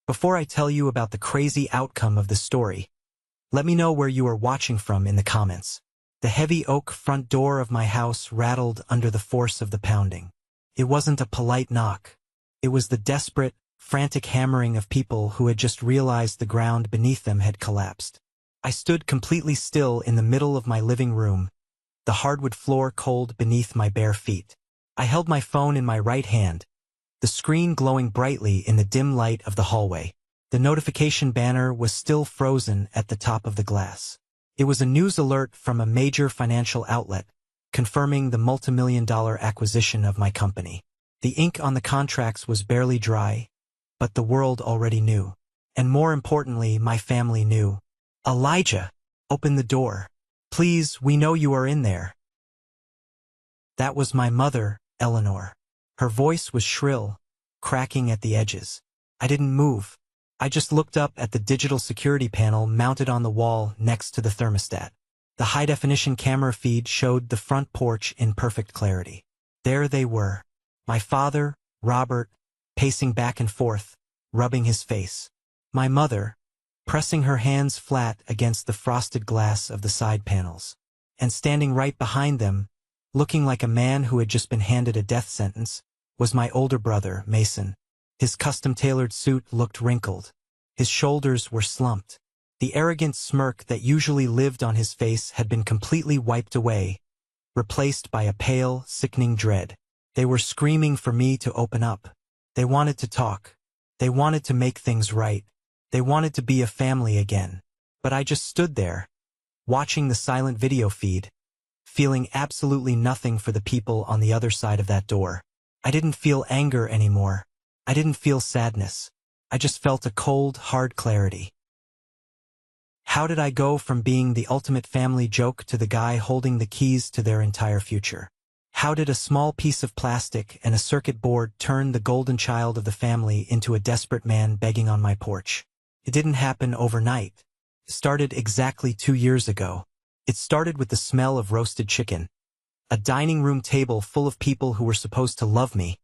Before I tell you about the crazy outcome of the story, let me know where you are watching from in the comments. The heavy oak front door of my house rattled under the force of the pounding. It wasn't a polite knock. It was the desperate, frantic hammering of people who had just realized the ground beneath them had collapsed. I stood completely still in the middle of my living room, the hardwood floor cold beneath my bare feet. I held my phone in my right hand, the screen glowing brightly in the dim light of the hallway. The notification banner was still frozen at the top of the glass. It was a news alert from a major financial outlet, confirming the multimillion-dollar acquisition of my company. The ink on the contracts was barely dry, but the world already knew. And more importantly, my family knew. "Elijah, open the door. Please, we know you are in there." That was my mother, Eleanor. Her voice was shrill, cracking at the edges. I didn't move. I just looked up at the digital security panel mounted on the wall next to the thermostat. The high-definition camera feed showed the front porch in perfect clarity. There they were, my father, Robert, pacing back and forth, rubbing his face. My mother, pressing her hands flat against the frosted glass of the side panels. And standing right behind them, looking like a man who had just been handed a death sentence, was my older brother, Mason. His custom-tailored suit looked wrinkled. His shoulders were slumped. The arrogant smirk that usually lived on his face had been completely wiped away, replaced by a pale, sickening dread. They were screaming for me to open up. They wanted to talk. They wanted to make things right. They wanted to be a family again. But I just stood there, watching the silent video feed, feeling absolutely nothing for the people on the other side of that door. I didn't feel anger anymore. I didn't feel sadness. I just felt a cold, hard clarity. How did I go from being the ultimate family joke to the guy holding the keys to their entire future? How did a small piece of plastic and a circuit board turn the golden child of the family into a desperate man begging on my porch? It didn't happen overnight. It started exactly 2 years ago. It started with the smell of roasted chicken, a dining room table full of people who were supposed to love me,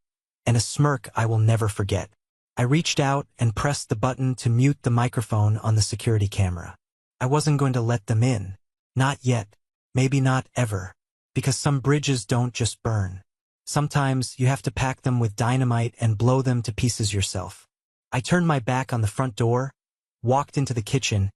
and a smirk I will never forget. I reached out and pressed the button to mute the microphone on the security camera. I wasn't going to let them in. Not yet. Maybe not ever. Because some bridges don't just burn. Sometimes you have to pack them with dynamite and blow them to pieces yourself. I turned my back on the front door, walked into the kitchen,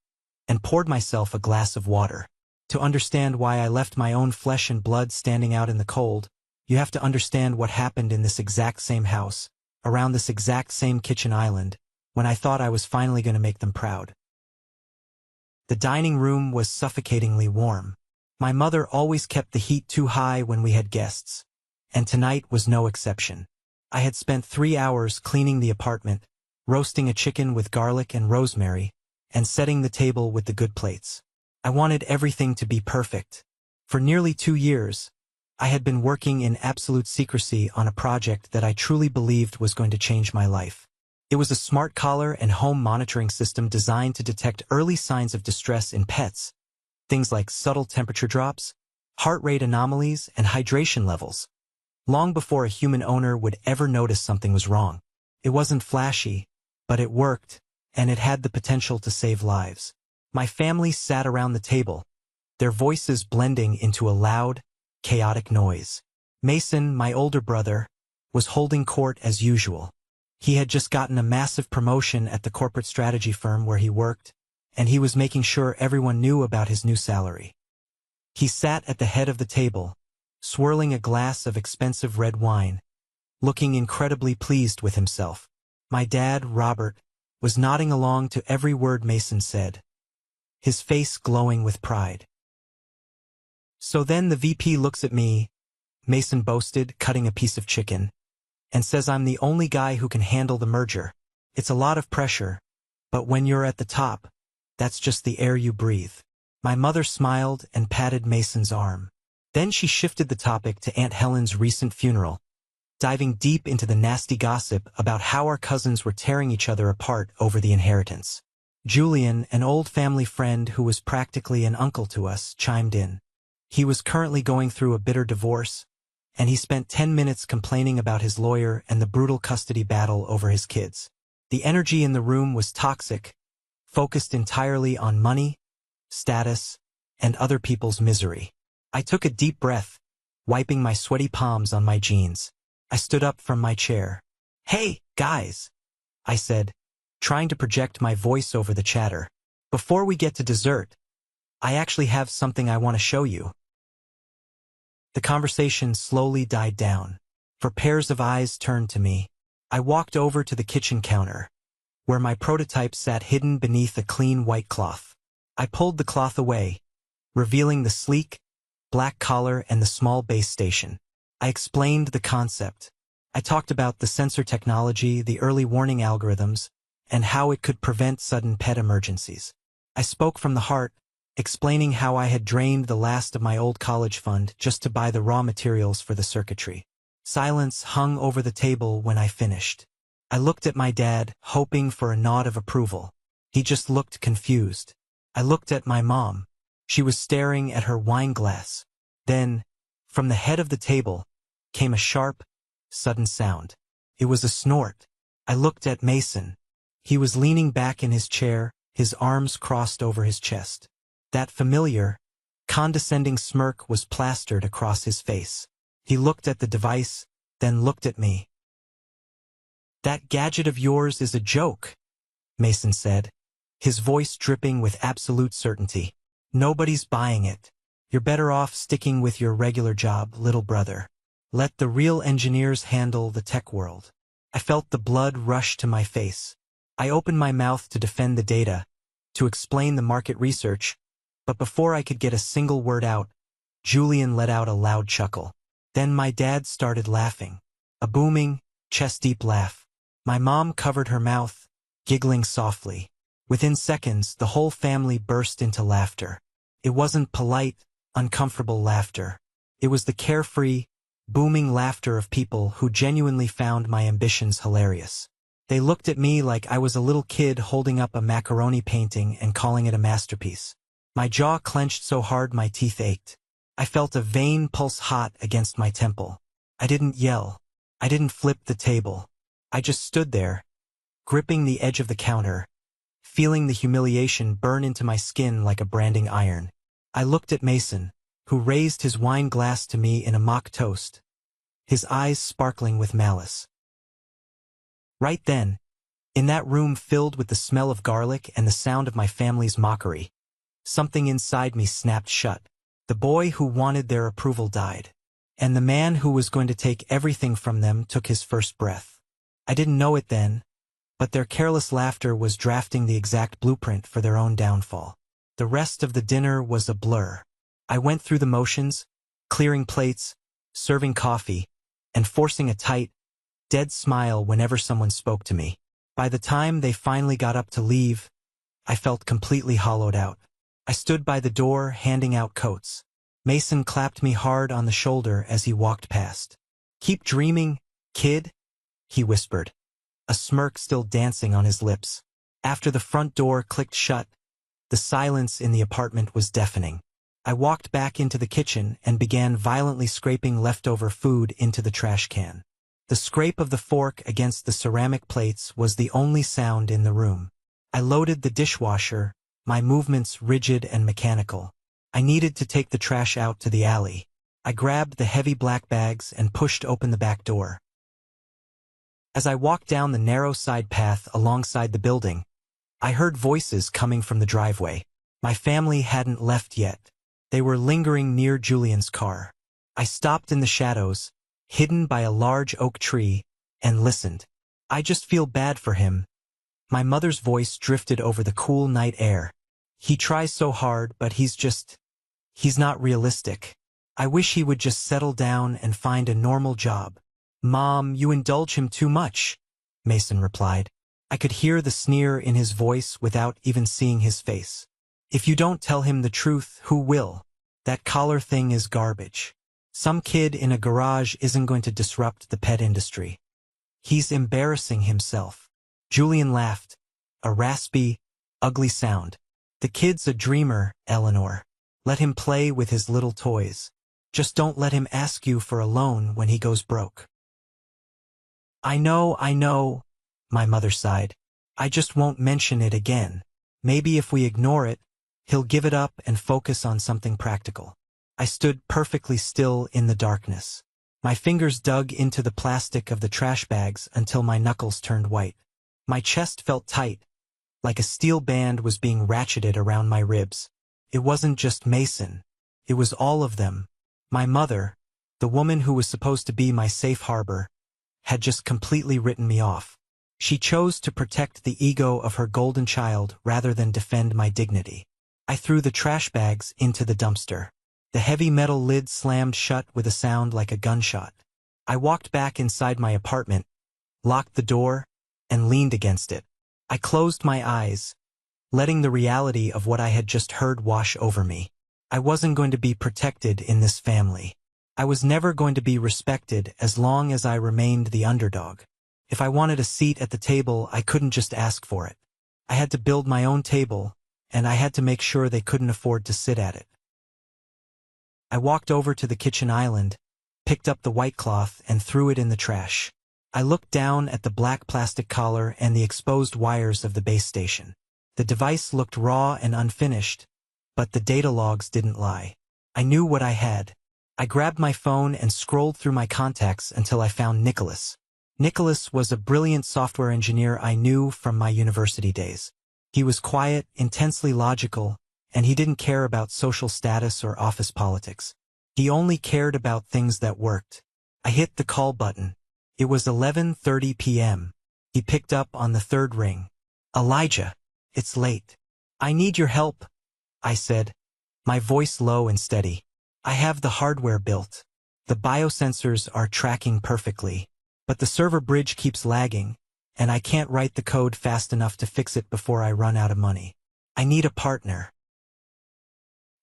and poured myself a glass of water. To understand why I left my own flesh and blood standing out in the cold, you have to understand what happened in this exact same house, around this exact same kitchen island, when I thought I was finally going to make them proud. The dining room was suffocatingly warm. My mother always kept the heat too high when we had guests, and tonight was no exception. I had spent 3 hours cleaning the apartment, roasting a chicken with garlic and rosemary, and setting the table with the good plates. I wanted everything to be perfect. For nearly 2 years, I had been working in absolute secrecy on a project that I truly believed was going to change my life. It was a smart collar and home monitoring system designed to detect early signs of distress in pets, things like subtle temperature drops, heart rate anomalies, and hydration levels, long before a human owner would ever notice something was wrong. It wasn't flashy, but it worked, and it had the potential to save lives. My family sat around the table, their voices blending into a loud, chaotic noise. Mason, my older brother, was holding court as usual. He had just gotten a massive promotion at the corporate strategy firm where he worked, and he was making sure everyone knew about his new salary. He sat at the head of the table, swirling a glass of expensive red wine, looking incredibly pleased with himself. My dad, Robert, was nodding along to every word Mason said, his face glowing with pride. "So then the VP looks at me," Mason boasted, cutting a piece of chicken, "and says I'm the only guy who can handle the merger. It's a lot of pressure, but when you're at the top, that's just the air you breathe." My mother smiled and patted Mason's arm. Then she shifted the topic to Aunt Helen's recent funeral, diving deep into the nasty gossip about how our cousins were tearing each other apart over the inheritance. Julian, an old family friend who was practically an uncle to us, chimed in. He was currently going through a bitter divorce, and he spent 10 minutes complaining about his lawyer and the brutal custody battle over his kids. The energy in the room was toxic, focused entirely on money, status, and other people's misery. I took a deep breath, wiping my sweaty palms on my jeans. I stood up from my chair. "Hey, guys," I said, trying to project my voice over the chatter. "Before we get to dessert, I actually have something I want to show you." The conversation slowly died down, for pairs of eyes turned to me. I walked over to the kitchen counter, where my prototype sat hidden beneath a clean white cloth. I pulled the cloth away, revealing the sleek, black collar and the small base station. I explained the concept. I talked about the sensor technology, the early warning algorithms, and how it could prevent sudden pet emergencies. I spoke from the heart, explaining how I had drained the last of my old college fund just to buy the raw materials for the circuitry. Silence hung over the table when I finished. I looked at my dad, hoping for a nod of approval. He just looked confused. I looked at my mom. She was staring at her wine glass. Then, from the head of the table, came a sharp, sudden sound. It was a snort. I looked at Mason. He was leaning back in his chair, his arms crossed over his chest. That familiar, condescending smirk was plastered across his face. He looked at the device, then looked at me. "That gadget of yours is a joke," Mason said, his voice dripping with absolute certainty. "Nobody's buying it. You're better off sticking with your regular job, little brother. Let the real engineers handle the tech world." I felt the blood rush to my face. I opened my mouth to defend the data, to explain the market research, but before I could get a single word out, Julian let out a loud chuckle. Then my dad started laughing. A booming, chest-deep laugh. My mom covered her mouth, giggling softly. Within seconds, the whole family burst into laughter. It wasn't polite, uncomfortable laughter. It was the carefree, booming laughter of people who genuinely found my ambitions hilarious. They looked at me like I was a little kid holding up a macaroni painting and calling it a masterpiece. My jaw clenched so hard my teeth ached. I felt a vein pulse hot against my temple. I didn't yell. I didn't flip the table. I just stood there, gripping the edge of the counter, feeling the humiliation burn into my skin like a branding iron. I looked at Mason, who raised his wine glass to me in a mock toast, his eyes sparkling with malice. Right then, in that room filled with the smell of garlic and the sound of my family's mockery, something inside me snapped shut. The boy who wanted their approval died, and the man who was going to take everything from them took his first breath. I didn't know it then, but their careless laughter was drafting the exact blueprint for their own downfall. The rest of the dinner was a blur. I went through the motions, clearing plates, serving coffee, and forcing a tight, dead smile whenever someone spoke to me. By the time they finally got up to leave, I felt completely hollowed out. I stood by the door, handing out coats. Mason clapped me hard on the shoulder as he walked past. "Keep dreaming, kid," he whispered, a smirk still dancing on his lips. After the front door clicked shut, the silence in the apartment was deafening. I walked back into the kitchen and began violently scraping leftover food into the trash can. The scrape of the fork against the ceramic plates was the only sound in the room. I loaded the dishwasher, my movements rigid and mechanical. I needed to take the trash out to the alley. I grabbed the heavy black bags and pushed open the back door. As I walked down the narrow side path alongside the building, I heard voices coming from the driveway. My family hadn't left yet. They were lingering near Julian's car. I stopped in the shadows, hidden by a large oak tree, and listened. "I just feel bad for him." My mother's voice drifted over the cool night air. "He tries so hard, but he's not realistic. I wish he would just settle down and find a normal job." "Mom, you indulge him too much," Mason replied. I could hear the sneer in his voice without even seeing his face. "If you don't tell him the truth, who will? That collar thing is garbage. Some kid in a garage isn't going to disrupt the pet industry. He's embarrassing himself." Julian laughed, a raspy, ugly sound. "The kid's a dreamer, Eleanor. Let him play with his little toys. Just don't let him ask you for a loan when he goes broke." I know, my mother sighed. I just won't mention it again. Maybe if we ignore it, he'll give it up and focus on something practical. I stood perfectly still in the darkness. My fingers dug into the plastic of the trash bags until my knuckles turned white. My chest felt tight, like a steel band was being ratcheted around my ribs. It wasn't just Mason. It was all of them. My mother, the woman who was supposed to be my safe harbor, had just completely written me off. She chose to protect the ego of her golden child rather than defend my dignity. I threw the trash bags into the dumpster. The heavy metal lid slammed shut with a sound like a gunshot. I walked back inside my apartment, locked the door, and leaned against it. I closed my eyes, letting the reality of what I had just heard wash over me. I wasn't going to be protected in this family. I was never going to be respected as long as I remained the underdog. If I wanted a seat at the table, I couldn't just ask for it. I had to build my own table, and I had to make sure they couldn't afford to sit at it. I walked over to the kitchen island, picked up the white cloth, and threw it in the trash. I looked down at the black plastic collar and the exposed wires of the base station. The device looked raw and unfinished, but the data logs didn't lie. I knew what I had. I grabbed my phone and scrolled through my contacts until I found Nicholas. Nicholas was a brilliant software engineer I knew from my university days. He was quiet, intensely logical, and he didn't care about social status or office politics. He only cared about things that worked. I hit the call button. It was 11:30 p.m. He picked up on the third ring. "Elijah, it's late. I need your help," I said, my voice low and steady. "I have the hardware built. The biosensors are tracking perfectly, but the server bridge keeps lagging, and I can't write the code fast enough to fix it before I run out of money. I need a partner."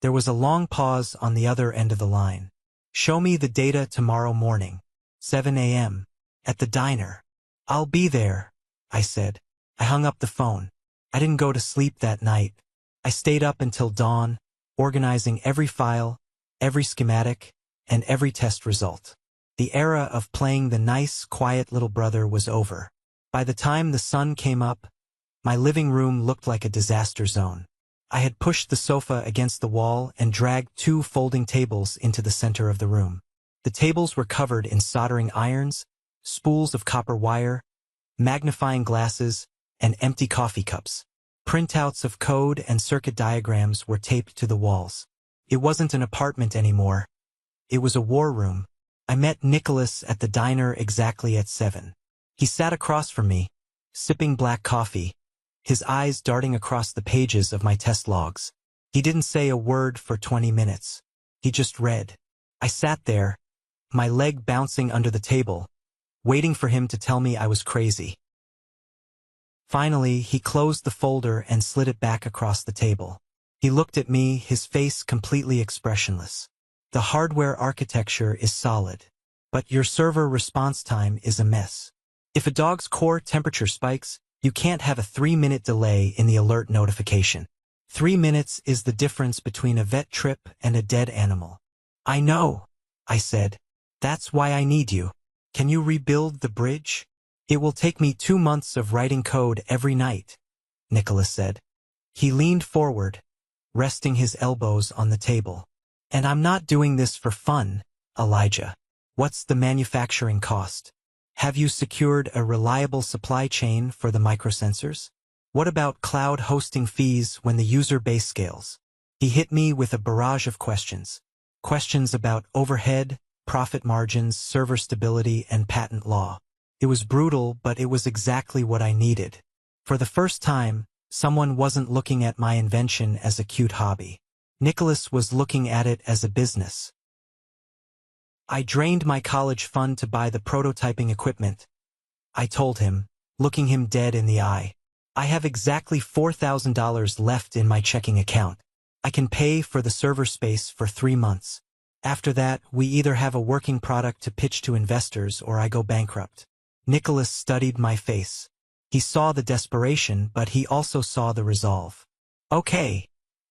There was a long pause on the other end of the line. "Show me the data tomorrow morning, 7 a.m., at the diner." "I'll be there," I said. I hung up the phone. I didn't go to sleep that night. I stayed up until dawn, organizing every file, every schematic, and every test result. The era of playing the nice, quiet little brother was over. By the time the sun came up, my living room looked like a disaster zone. I had pushed the sofa against the wall and dragged 2 folding tables into the center of the room. The tables were covered in soldering irons, spools of copper wire, magnifying glasses, and empty coffee cups. Printouts of code and circuit diagrams were taped to the walls. It wasn't an apartment anymore. It was a war room. I met Nicholas at the diner exactly at 7. He sat across from me, sipping black coffee, his eyes darting across the pages of my test logs. He didn't say a word for 20 minutes. He just read. I sat there, my leg bouncing under the table, waiting for him to tell me I was crazy. Finally, he closed the folder and slid it back across the table. He looked at me, his face completely expressionless. "The hardware architecture is solid, but your server response time is a mess. If a dog's core temperature spikes, you can't have a 3-minute delay in the alert notification. 3 minutes is the difference between a vet trip and a dead animal." "I know," I said. "That's why I need you. Can you rebuild the bridge?" "It will take me 2 months of writing code every night," Nicholas said. He leaned forward, resting his elbows on the table. "And I'm not doing this for fun, Elijah. What's the manufacturing cost? Have you secured a reliable supply chain for the microsensors? What about cloud hosting fees when the user base scales?" He hit me with a barrage of questions. Questions about overhead, profit margins, server stability, and patent law. It was brutal, but it was exactly what I needed. For the first time, someone wasn't looking at my invention as a cute hobby. Nicholas was looking at it as a business. "I drained my college fund to buy the prototyping equipment," I told him, looking him dead in the eye. "I have exactly $4,000 left in my checking account. I can pay for the server space for 3 months. After that, we either have a working product to pitch to investors or I go bankrupt." Nicholas studied my face. He saw the desperation, but he also saw the resolve. "Okay,"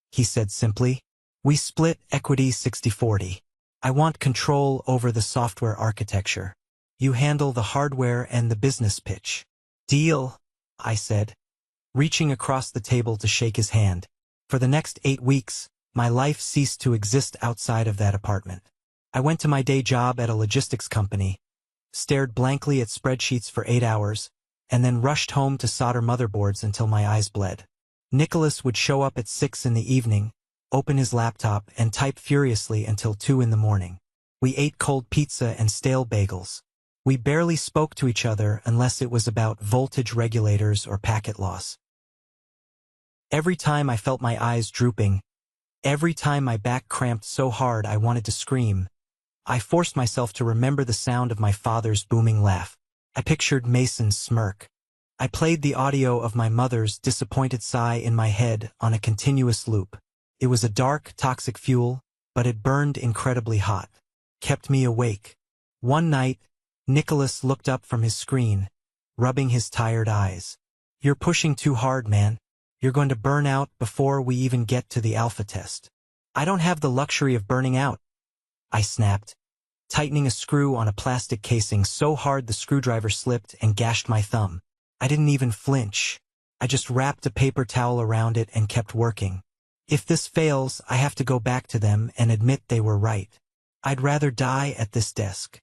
he said simply. "We split equity 60-40. I want control over the software architecture. You handle the hardware and the business pitch." "Deal," I said. reaching across the table to shake his hand. For the next 8 weeks, my life ceased to exist outside of that apartment. I went to my day job at a logistics company, stared blankly at spreadsheets for 8 hours, and then rushed home to solder motherboards until my eyes bled. Nicholas would show up at 6 in the evening, open his laptop, and type furiously until 2 in the morning. We ate cold pizza and stale bagels. We barely spoke to each other unless it was about voltage regulators or packet loss. Every time I felt my eyes drooping, every time my back cramped so hard I wanted to scream, I forced myself to remember the sound of my father's booming laugh. I pictured Mason's smirk. I played the audio of my mother's disappointed sigh in my head on a continuous loop. It was a dark, toxic fuel, but it burned incredibly hot, kept me awake. One night, Nicholas looked up from his screen, rubbing his tired eyes. "You're pushing too hard, man. You're going to burn out before we even get to the alpha test." "I don't have the luxury of burning out," I snapped, tightening a screw on a plastic casing so hard the screwdriver slipped and gashed my thumb. I didn't even flinch. I just wrapped a paper towel around it and kept working. If this fails, I have to go back to them and admit they were right. I'd rather die at this desk.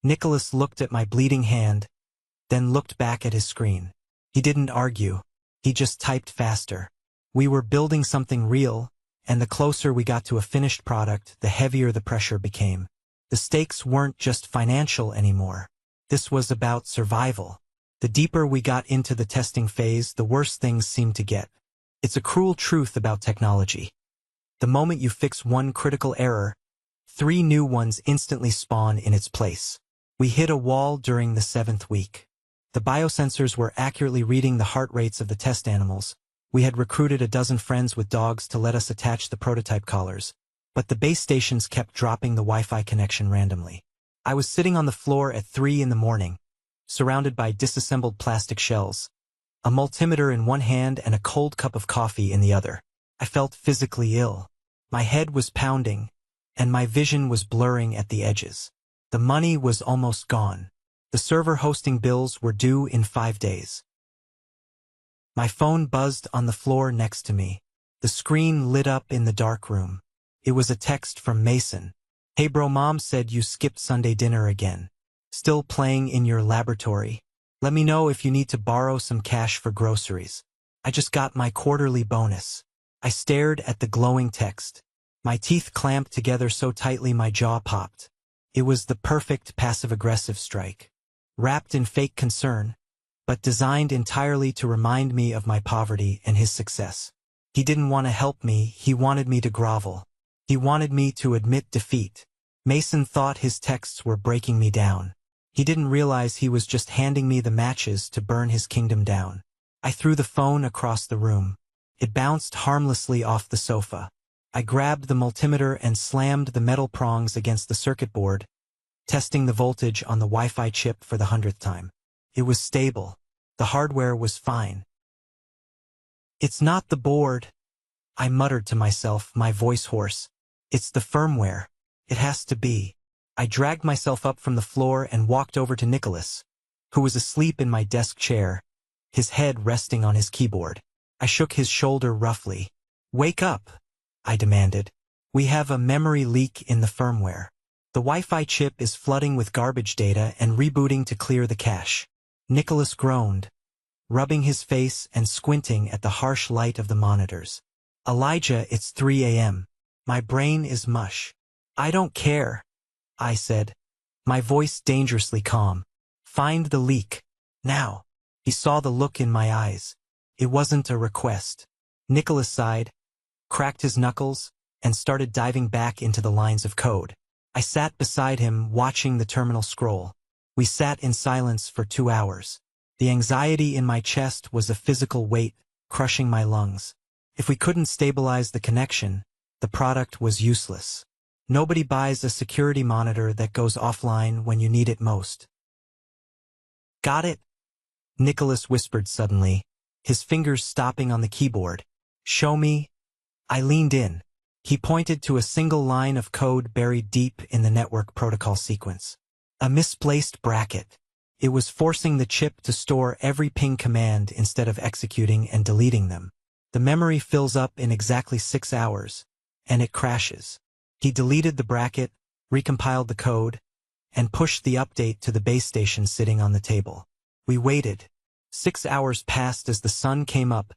Nicholas looked at my bleeding hand, then looked back at his screen. He didn't argue. He just typed faster. We were building something real, and the closer we got to a finished product, the heavier the pressure became. The stakes weren't just financial anymore. This was about survival. The deeper we got into the testing phase, the worse things seemed to get. It's a cruel truth about technology. The moment you fix one critical error, 3 new ones instantly spawn in its place. We hit a wall during the 7th week. The biosensors were accurately reading the heart rates of the test animals. We had recruited a dozen friends with dogs to let us attach the prototype collars, but the base stations kept dropping the Wi-Fi connection randomly. I was sitting on the floor at 3 in the morning, surrounded by disassembled plastic shells, a multimeter in one hand and a cold cup of coffee in the other. I felt physically ill. My head was pounding, and my vision was blurring at the edges. The money was almost gone. The server hosting bills were due in 5 days. My phone buzzed on the floor next to me. The screen lit up in the dark room. It was a text from Mason. "Hey bro, mom said you skipped Sunday dinner again. Still playing in your laboratory? Let me know if you need to borrow some cash for groceries. I just got my quarterly bonus." I stared at the glowing text. My teeth clamped together so tightly my jaw popped. It was the perfect passive-aggressive strike, wrapped in fake concern, but designed entirely to remind me of my poverty and his success. He didn't want to help me, he wanted me to grovel. He wanted me to admit defeat. Mason thought his texts were breaking me down. He didn't realize he was just handing me the matches to burn his kingdom down. I threw the phone across the room. It bounced harmlessly off the sofa. I grabbed the multimeter and slammed the metal prongs against the circuit board, testing the voltage on the Wi-Fi chip for the 100th time. It was stable. The hardware was fine. "It's not the board," I muttered to myself, my voice hoarse. "It's the firmware. It has to be." I dragged myself up from the floor and walked over to Nicholas, who was asleep in my desk chair, his head resting on his keyboard. I shook his shoulder roughly. "Wake up," I demanded. "We have a memory leak in the firmware. The Wi-Fi chip is flooding with garbage data and rebooting to clear the cache." Nicholas groaned, rubbing his face and squinting at the harsh light of the monitors. "Elijah, it's 3 a.m. My brain is mush." "I don't care," I said, my voice dangerously calm. "Find the leak. Now." He saw the look in my eyes. It wasn't a request. Nicholas sighed, cracked his knuckles, and started diving back into the lines of code. I sat beside him, watching the terminal scroll. We sat in silence for 2 hours. The anxiety in my chest was a physical weight, crushing my lungs. If we couldn't stabilize the connection, the product was useless. Nobody buys a security monitor that goes offline when you need it most. "Got it?" Nicholas whispered suddenly, his fingers stopping on the keyboard. "Show me." I leaned in. He pointed to a single line of code buried deep in the network protocol sequence. A misplaced bracket. It was forcing the chip to store every ping command instead of executing and deleting them. The memory fills up in exactly 6 hours, and it crashes. He deleted the bracket, recompiled the code, and pushed the update to the base station sitting on the table. We waited. 6 hours passed as the sun came up,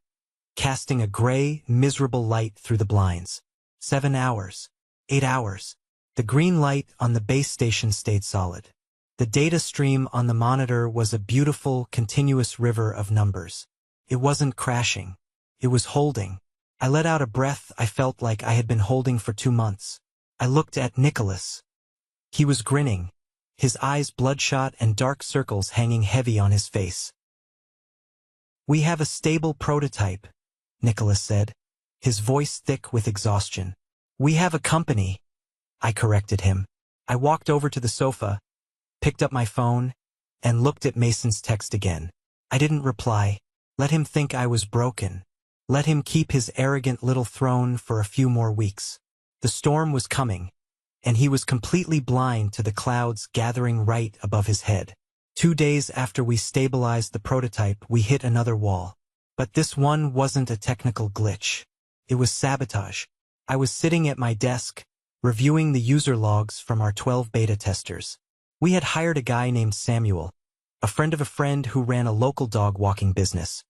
casting a gray, miserable light through the blinds. 7 hours. 8 hours. The green light on the base station stayed solid. The data stream on the monitor was a beautiful, continuous river of numbers. It wasn't crashing. It was holding. I let out a breath I felt like I had been holding for 2 months. I looked at Nicholas. He was grinning, his eyes bloodshot and dark circles hanging heavy on his face. "We have a stable prototype," Nicholas said, his voice thick with exhaustion. "We have a company," I corrected him. I walked over to the sofa, picked up my phone, and looked at Mason's text again. I didn't reply. Let him think I was broken. Let him keep his arrogant little throne for a few more weeks. The storm was coming, and he was completely blind to the clouds gathering right above his head. 2 days after we stabilized the prototype, we hit another wall. But this one wasn't a technical glitch. It was sabotage. I was sitting at my desk, reviewing the user logs from our 12 beta testers. We had hired a guy named Samuel, a friend of a friend who ran a local dog walking business,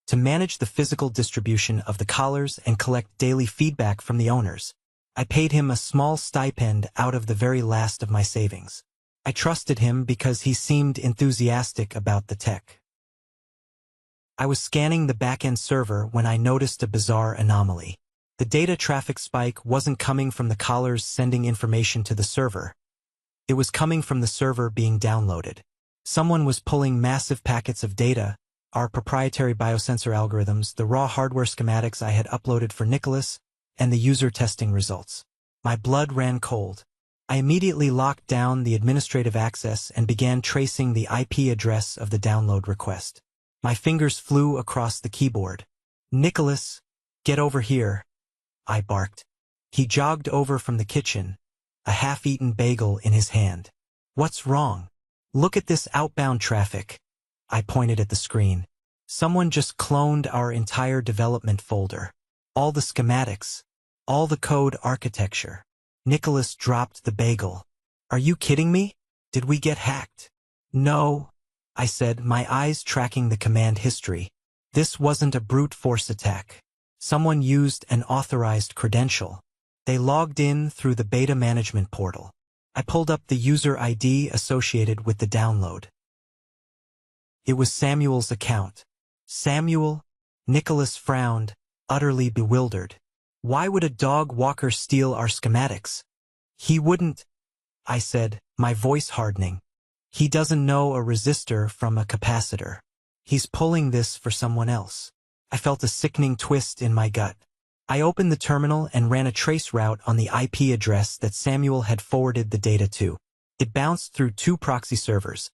to manage the physical distribution of the collars and collect daily feedback from the owners. I paid him a small stipend out of the very last of my savings. I trusted him because he seemed enthusiastic about the tech. I was scanning the back-end server when I noticed a bizarre anomaly. The data traffic spike wasn't coming from the collars sending information to the server. It was coming from the server being downloaded. Someone was pulling massive packets of data, our proprietary biosensor algorithms, the raw hardware schematics I had uploaded for Nicholas, and the user testing results. My blood ran cold. I immediately locked down the administrative access and began tracing the IP address of the download request. My fingers flew across the keyboard. "Nicholas, get over here," I barked. He jogged over from the kitchen, a half-eaten bagel in his hand. "What's wrong?" "Look at this outbound traffic." I pointed at the screen. "Someone just cloned our entire development folder. All the schematics. All the code architecture." Nicholas dropped the bagel. "Are you kidding me? Did we get hacked?" "No," I said, my eyes tracking the command history. "This wasn't a brute force attack. Someone used an authorized credential. They logged in through the beta management portal." I pulled up the user ID associated with the download. It was Samuel's account. "Samuel?" Nicholas frowned, utterly bewildered. "Why would a dog walker steal our schematics?" "He wouldn't," I said, my voice hardening. "He doesn't know a resistor from a capacitor. He's pulling this for someone else." I felt a sickening twist in my gut. I opened the terminal and ran a trace route on the IP address that Samuel had forwarded the data to. It bounced through 2 proxy servers,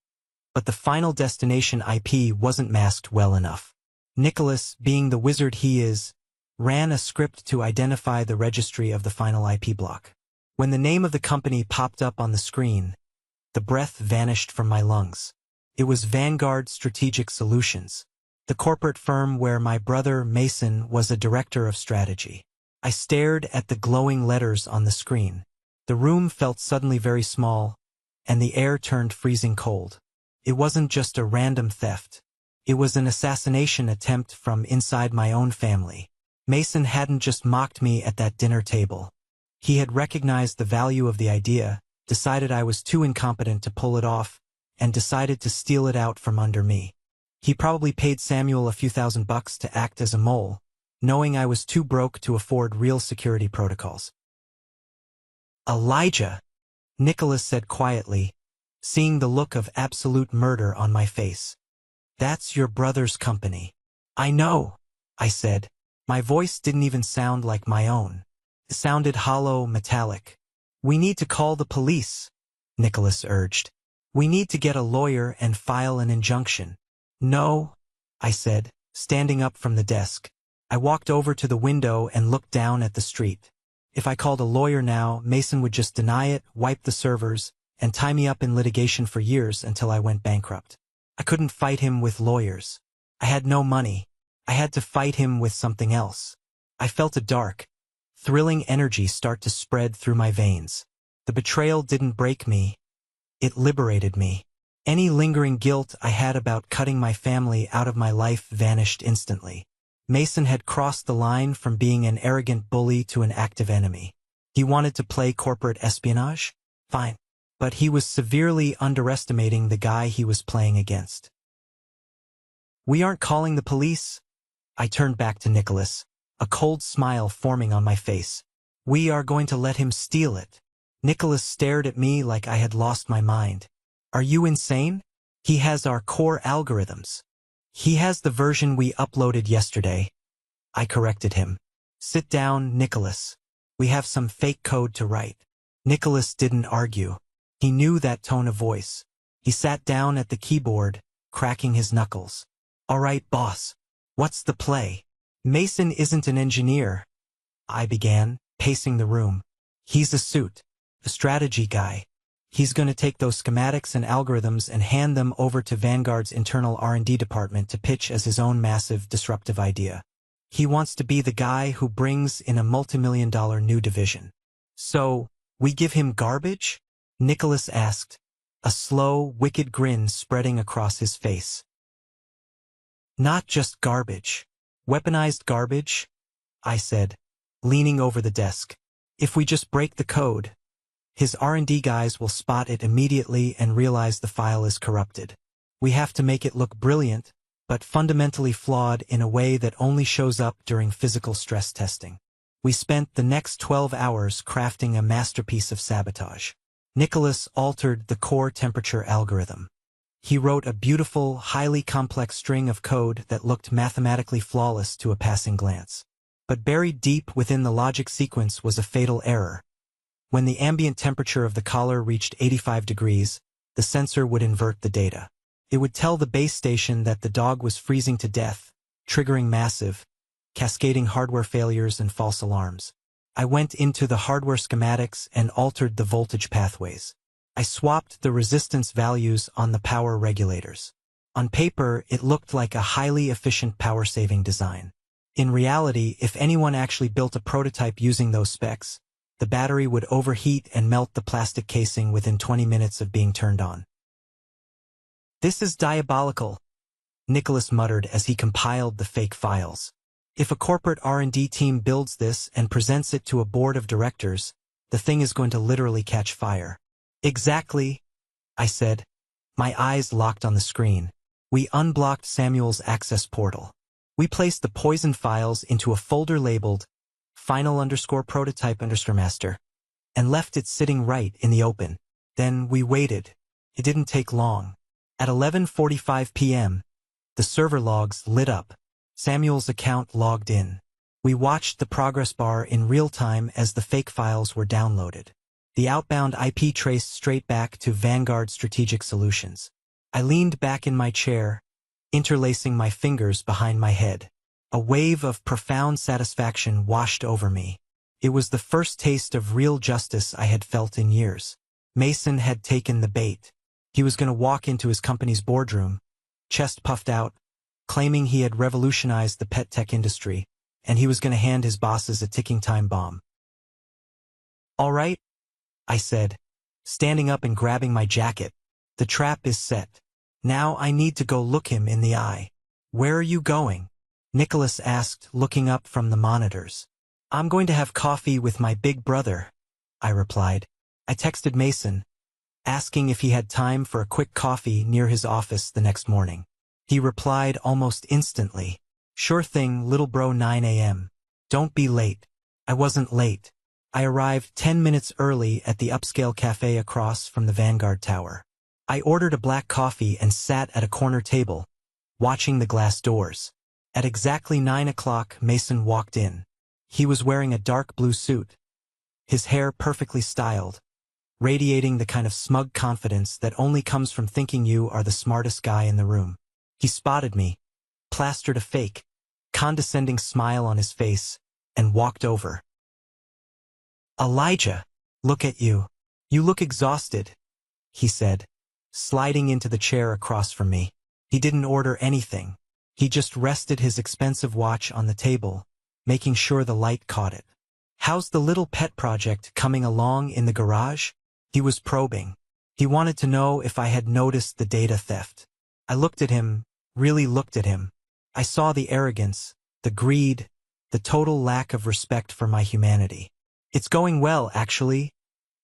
but the final destination IP wasn't masked well enough. Nicholas, being the wizard he is, ran a script to identify the registry of the final IP block. When the name of the company popped up on the screen, the breath vanished from my lungs. It was Vanguard Strategic Solutions, the corporate firm where my brother Mason was a director of strategy. I stared at the glowing letters on the screen. The room felt suddenly very small, and the air turned freezing cold. It wasn't just a random theft. It was an assassination attempt from inside my own family. Mason hadn't just mocked me at that dinner table. He had recognized the value of the idea, decided I was too incompetent to pull it off, and decided to steal it out from under me. He probably paid Samuel a few $1,000 to act as a mole, knowing I was too broke to afford real security protocols. "Elijah," Nicholas said quietly, seeing the look of absolute murder on my face. "That's your brother's company." "I know," I said. My voice didn't even sound like my own. It sounded hollow, metallic. "We need to call the police," Nicholas urged. "We need to get a lawyer and file an injunction." "No," I said, standing up from the desk. I walked over to the window and looked down at the street. If I called a lawyer now, Mason would just deny it, wipe the servers, and tie me up in litigation for years until I went bankrupt. I couldn't fight him with lawyers. I had no money. I had to fight him with something else. I felt a dark, thrilling energy start to spread through my veins. The betrayal didn't break me. It liberated me. Any lingering guilt I had about cutting my family out of my life vanished instantly. Mason had crossed the line from being an arrogant bully to an active enemy. He wanted to play corporate espionage? Fine. But he was severely underestimating the guy he was playing against. "We aren't calling the police?" I turned back to Nicholas, a cold smile forming on my face. "We are going to let him steal it." Nicholas stared at me like I had lost my mind. "Are you insane? He has our core algorithms. He has the version we uploaded yesterday." I corrected him. "Sit down, Nicholas. We have some fake code to write." Nicholas didn't argue. He knew that tone of voice. He sat down at the keyboard, cracking his knuckles. "All right, boss. What's the play?" "Mason isn't an engineer," I began, pacing the room. "He's a suit, a strategy guy. He's going to take those schematics and algorithms and hand them over to Vanguard's internal R&D department to pitch as his own massive, disruptive idea. He wants to be the guy who brings in a multimillion-dollar new division." "So, we give him garbage?" Nicholas asked, a slow, wicked grin spreading across his face. "Not just garbage. Weaponized garbage," I said, leaning over the desk. "If we just break the code, his R&D guys will spot it immediately and realize the file is corrupted. We have to make it look brilliant, but fundamentally flawed in a way that only shows up during physical stress testing." We spent the next 12 hours crafting a masterpiece of sabotage. Nicholas altered the core temperature algorithm. He wrote a beautiful, highly complex string of code that looked mathematically flawless to a passing glance. But buried deep within the logic sequence was a fatal error. When the ambient temperature of the collar reached 85 degrees, the sensor would invert the data. It would tell the base station that the dog was freezing to death, triggering massive, cascading hardware failures and false alarms. I went into the hardware schematics and altered the voltage pathways. I swapped the resistance values on the power regulators. On paper, it looked like a highly efficient power-saving design. In reality, if anyone actually built a prototype using those specs, the battery would overheat and melt the plastic casing within 20 minutes of being turned on. "This is diabolical," Nicholas muttered as he compiled the fake files. "If a corporate R&D team builds this and presents it to a board of directors, the thing is going to literally catch fire." "Exactly," I said. My eyes locked on the screen. We unblocked Samuel's access portal. We placed the poison files into a folder labeled final_prototype_master and left it sitting right in the open. Then we waited. It didn't take long. At 11:45 p.m., the server logs lit up. Samuel's account logged in. We watched the progress bar in real time as the fake files were downloaded. The outbound IP traced straight back to Vanguard Strategic Solutions. I leaned back in my chair, interlacing my fingers behind my head. A wave of profound satisfaction washed over me. It was the first taste of real justice I had felt in years. Mason had taken the bait. He was going to walk into his company's boardroom, chest puffed out, claiming he had revolutionized the pet tech industry, and he was going to hand his bosses a ticking time bomb. "All right," I said, standing up and grabbing my jacket. "The trap is set. Now I need to go look him in the eye." "Where are you going?" Nicholas asked, looking up from the monitors. "I'm going to have coffee with my big brother," I replied. I texted Mason, asking if he had time for a quick coffee near his office the next morning. He replied almost instantly, "Sure thing, little bro, 9 a.m. Don't be late." I wasn't late. I arrived 10 minutes early at the upscale cafe across from the Vanguard Tower. I ordered a black coffee and sat at a corner table, watching the glass doors. At exactly 9 o'clock, Mason walked in. He was wearing a dark blue suit, his hair perfectly styled, radiating the kind of smug confidence that only comes from thinking you are the smartest guy in the room. He spotted me, plastered a fake, condescending smile on his face, and walked over. "Elijah, look at you. You look exhausted," he said, sliding into the chair across from me. He didn't order anything. He just rested his expensive watch on the table, making sure the light caught it. "How's the little pet project coming along in the garage?" He was probing. He wanted to know if I had noticed the data theft. I looked at him, really looked at him. I saw the arrogance, the greed, the total lack of respect for my humanity. "It's going well, actually,"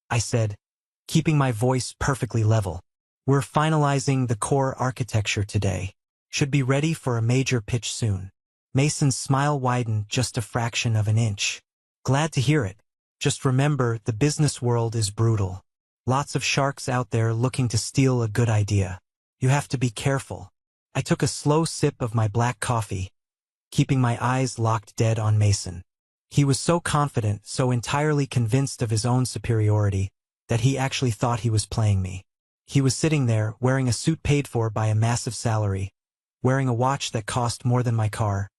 I said, keeping my voice perfectly level. "We're finalizing the core architecture today. Should be ready for a major pitch soon." Mason's smile widened just a fraction of an inch. "Glad to hear it. Just remember, the business world is brutal. Lots of sharks out there looking to steal a good idea. You have to be careful." I took a slow sip of my black coffee, keeping my eyes locked dead on Mason. He was so confident, so entirely convinced of his own superiority, that he actually thought he was playing me. He was sitting there, wearing a suit paid for by a massive salary, wearing a watch that cost more than my car,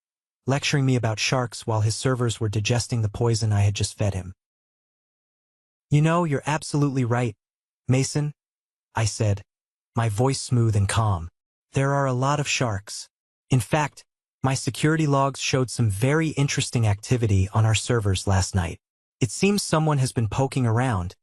lecturing me about sharks while his servers were digesting the poison I had just fed him. "You know, you're absolutely right, Mason," I said, my voice smooth and calm. "There are a lot of sharks. In fact, my security logs showed some very interesting activity on our servers last night. It seems someone has been poking around,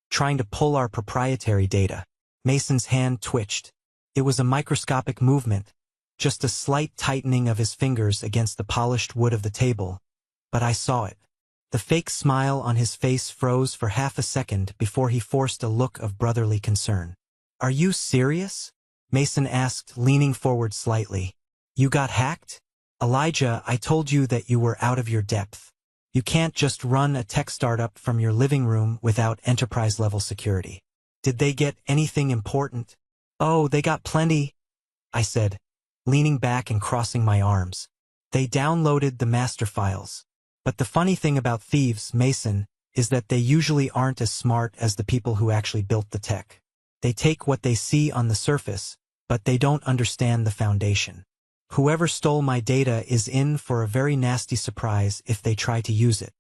trying to pull our proprietary data." Mason's hand twitched. It was a microscopic movement, just a slight tightening of his fingers against the polished wood of the table, but I saw it. The fake smile on his face froze for half a second before he forced a look of brotherly concern. "Are you serious?" Mason asked, leaning forward slightly. "You got hacked? Elijah, I told you that you were out of your depth. You can't just run a tech startup from your living room without enterprise-level security. Did they get anything important?" "Oh, they got plenty," I said, leaning back and crossing my arms. "They downloaded the master files. But the funny thing about thieves, Mason, is that they usually aren't as smart as the people who actually built the tech. They take what they see on the surface, but they don't understand the foundation. Whoever stole my data is in for a very nasty surprise if they try to use it."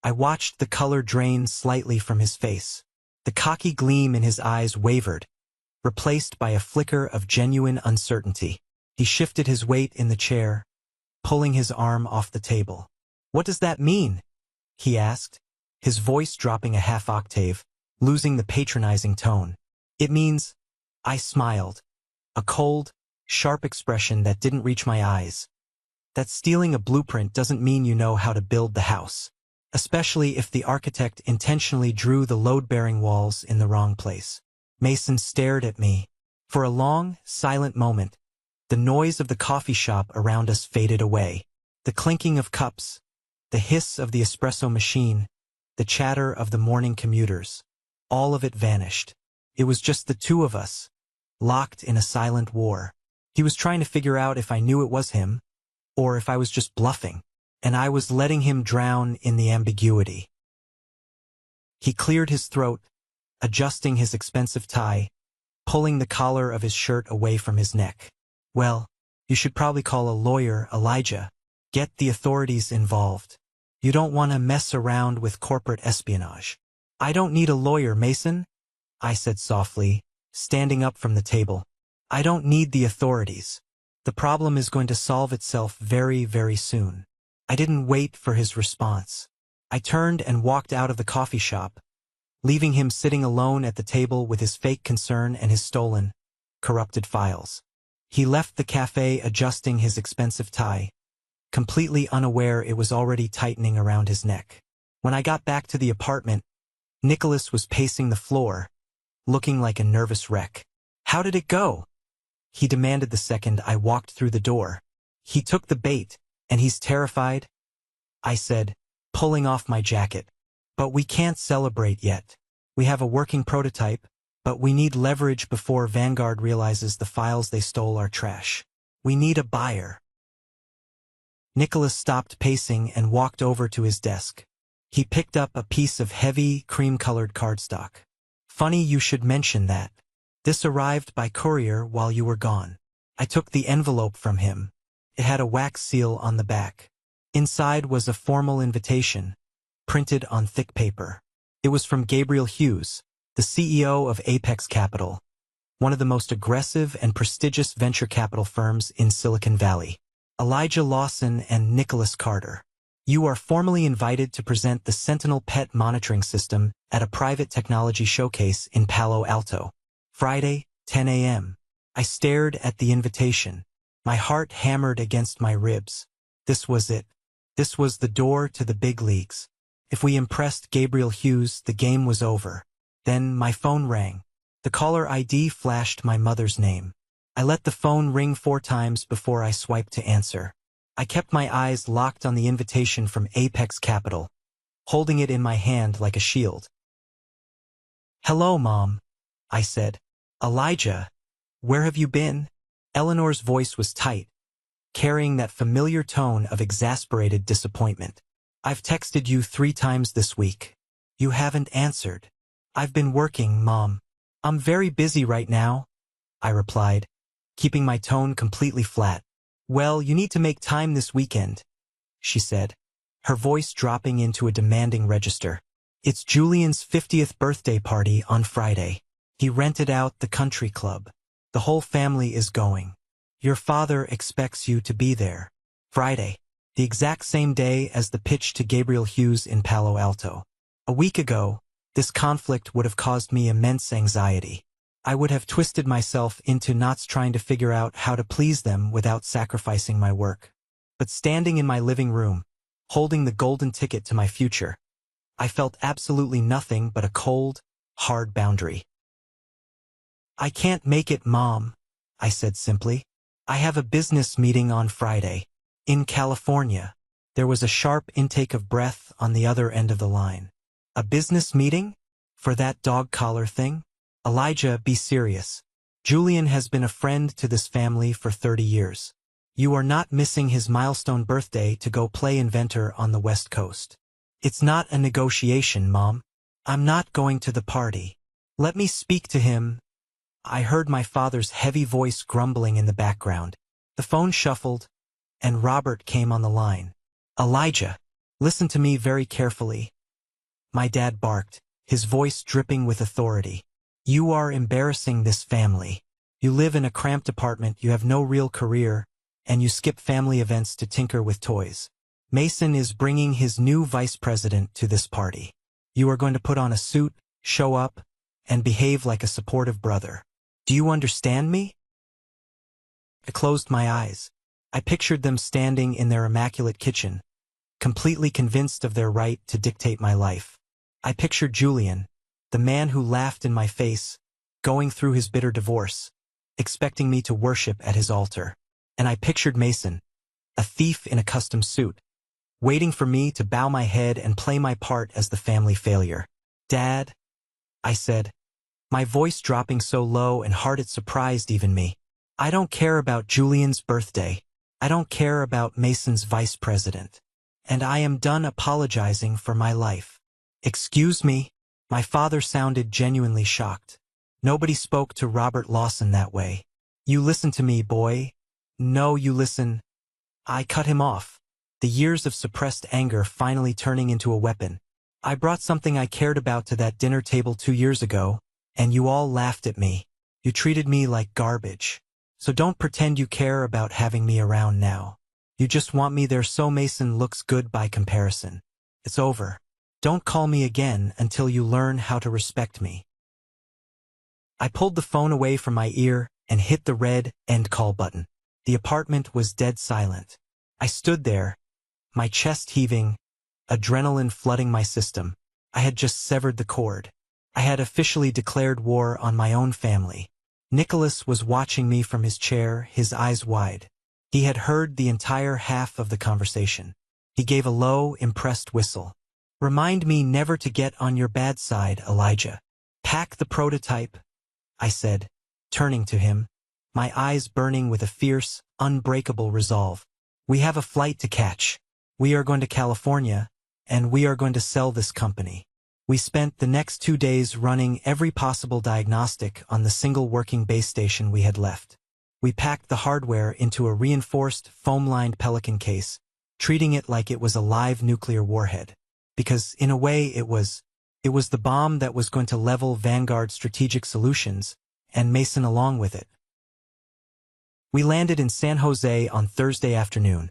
I watched the color drain slightly from his face. The cocky gleam in his eyes wavered, replaced by a flicker of genuine uncertainty. He shifted his weight in the chair, pulling his arm off the table. "What does that mean?" he asked, his voice dropping a half octave, losing the patronizing tone. "It means—" I smiled, a cold, sharp expression that didn't reach my eyes. "That stealing a blueprint doesn't mean you know how to build the house, especially if the architect intentionally drew the load-bearing walls in the wrong place." Mason stared at me. For a long, silent moment, the noise of the coffee shop around us faded away. The clinking of cups, the hiss of the espresso machine, the chatter of the morning commuters. All of it vanished. It was just the two of us, locked in a silent war. He was trying to figure out if I knew it was him, or if I was just bluffing, and I was letting him drown in the ambiguity. He cleared his throat, adjusting his expensive tie, pulling the collar of his shirt away from his neck. "Well, you should probably call a lawyer, Elijah. Get the authorities involved. You don't want to mess around with corporate espionage." "I don't need a lawyer, Mason," I said softly, standing up from the table. "I don't need the authorities. The problem is going to solve itself very, very soon." I didn't wait for his response. I turned and walked out of the coffee shop, leaving him sitting alone at the table with his fake concern and his stolen, corrupted files. He left the cafe adjusting his expensive tie, completely unaware it was already tightening around his neck. When I got back to the apartment, Nicholas was pacing the floor, looking like a nervous wreck. "How did it go?" he demanded the second I walked through the door. "He took the bait, and he's terrified," I said, pulling off my jacket. "But we can't celebrate yet. We have a working prototype, but we need leverage before Vanguard realizes the files they stole are trash. We need a buyer." Nicholas stopped pacing and walked over to his desk. He picked up a piece of heavy, cream-colored cardstock. "Funny you should mention that. This arrived by courier while you were gone." I took the envelope from him. It had a wax seal on the back. Inside was a formal invitation, printed on thick paper. It was from Gabriel Hughes, the CEO of Apex Capital, one of the most aggressive and prestigious venture capital firms in Silicon Valley. Elijah Lawson and Nicholas Carter. You are formally invited to present the Sentinel Pet Monitoring System at a private technology showcase in Palo Alto. Friday, 10 a.m. I stared at the invitation. My heart hammered against my ribs. This was it. This was the door to the big leagues. If we impressed Gabriel Hughes, the game was over. Then my phone rang. The caller ID flashed my mother's name. I let the phone ring 4 times before I swiped to answer. I kept my eyes locked on the invitation from Apex Capital, holding it in my hand like a shield. "Hello, Mom," I said. "Elijah, where have you been?" Eleanor's voice was tight, carrying that familiar tone of exasperated disappointment. "I've texted you 3 times this week. You haven't answered." "I've been working, Mom. I'm very busy right now," I replied, keeping my tone completely flat. "Well, you need to make time this weekend," she said, her voice dropping into a demanding register. "It's Julian's 50th birthday party on Friday. He rented out the country club. The whole family is going. Your father expects you to be there." Friday, the exact same day as the pitch to Gabriel Hughes in Palo Alto. A week ago, this conflict would have caused me immense anxiety. I would have twisted myself into knots trying to figure out how to please them without sacrificing my work. But standing in my living room, holding the golden ticket to my future, I felt absolutely nothing but a cold, hard boundary. "I can't make it, Mom," I said simply. "I have a business meeting on Friday. In California." There was a sharp intake of breath on the other end of the line. "A business meeting? For that dog collar thing? Elijah, be serious. Julian has been a friend to this family for 30 years. You are not missing his milestone birthday to go play inventor on the West Coast. It's not a negotiation, Mom. I'm not going to the party. Let me speak to him." I heard my father's heavy voice grumbling in the background. The phone shuffled, and Robert came on the line. "Elijah, listen to me very carefully," my dad barked, his voice dripping with authority. "You are embarrassing this family. You live in a cramped apartment, you have no real career, and you skip family events to tinker with toys. Mason is bringing his new vice president to this party. You are going to put on a suit, show up, and behave like a supportive brother. Do you understand me?" I closed my eyes. I pictured them standing in their immaculate kitchen, completely convinced of their right to dictate my life. I pictured Julian, the man who laughed in my face, going through his bitter divorce, expecting me to worship at his altar. And I pictured Mason, a thief in a custom suit, waiting for me to bow my head and play my part as the family failure. "Dad," I said, my voice dropping so low and hard it surprised even me. "I don't care about Julian's birthday. I don't care about Mason's vice president. And I am done apologizing for my life." "Excuse me?" My father sounded genuinely shocked. Nobody spoke to Robert Lawson that way. "You listen to me, boy. No, you listen." I cut him off, the years of suppressed anger finally turning into a weapon. "I brought something I cared about to that dinner table 2 years ago, and you all laughed at me. You treated me like garbage. So don't pretend you care about having me around now. You just want me there so Mason looks good by comparison. It's over. Don't call me again until you learn how to respect me." I pulled the phone away from my ear and hit the red end call button. The apartment was dead silent. I stood there, my chest heaving, adrenaline flooding my system. I had just severed the cord. I had officially declared war on my own family. Nicholas was watching me from his chair, his eyes wide. He had heard the entire half of the conversation. He gave a low, impressed whistle. "Remind me never to get on your bad side, Elijah. Pack the prototype," I said, turning to him, my eyes burning with a fierce, unbreakable resolve. "We have a flight to catch. We are going to California, and we are going to sell this company." We spent the next 2 days running every possible diagnostic on the single working base station we had left. We packed the hardware into a reinforced, foam-lined Pelican case, treating it like it was a live nuclear warhead. Because, in a way, it was the bomb that was going to level Vanguard Strategic Solutions and Mason along with it. We landed in San Jose on Thursday afternoon,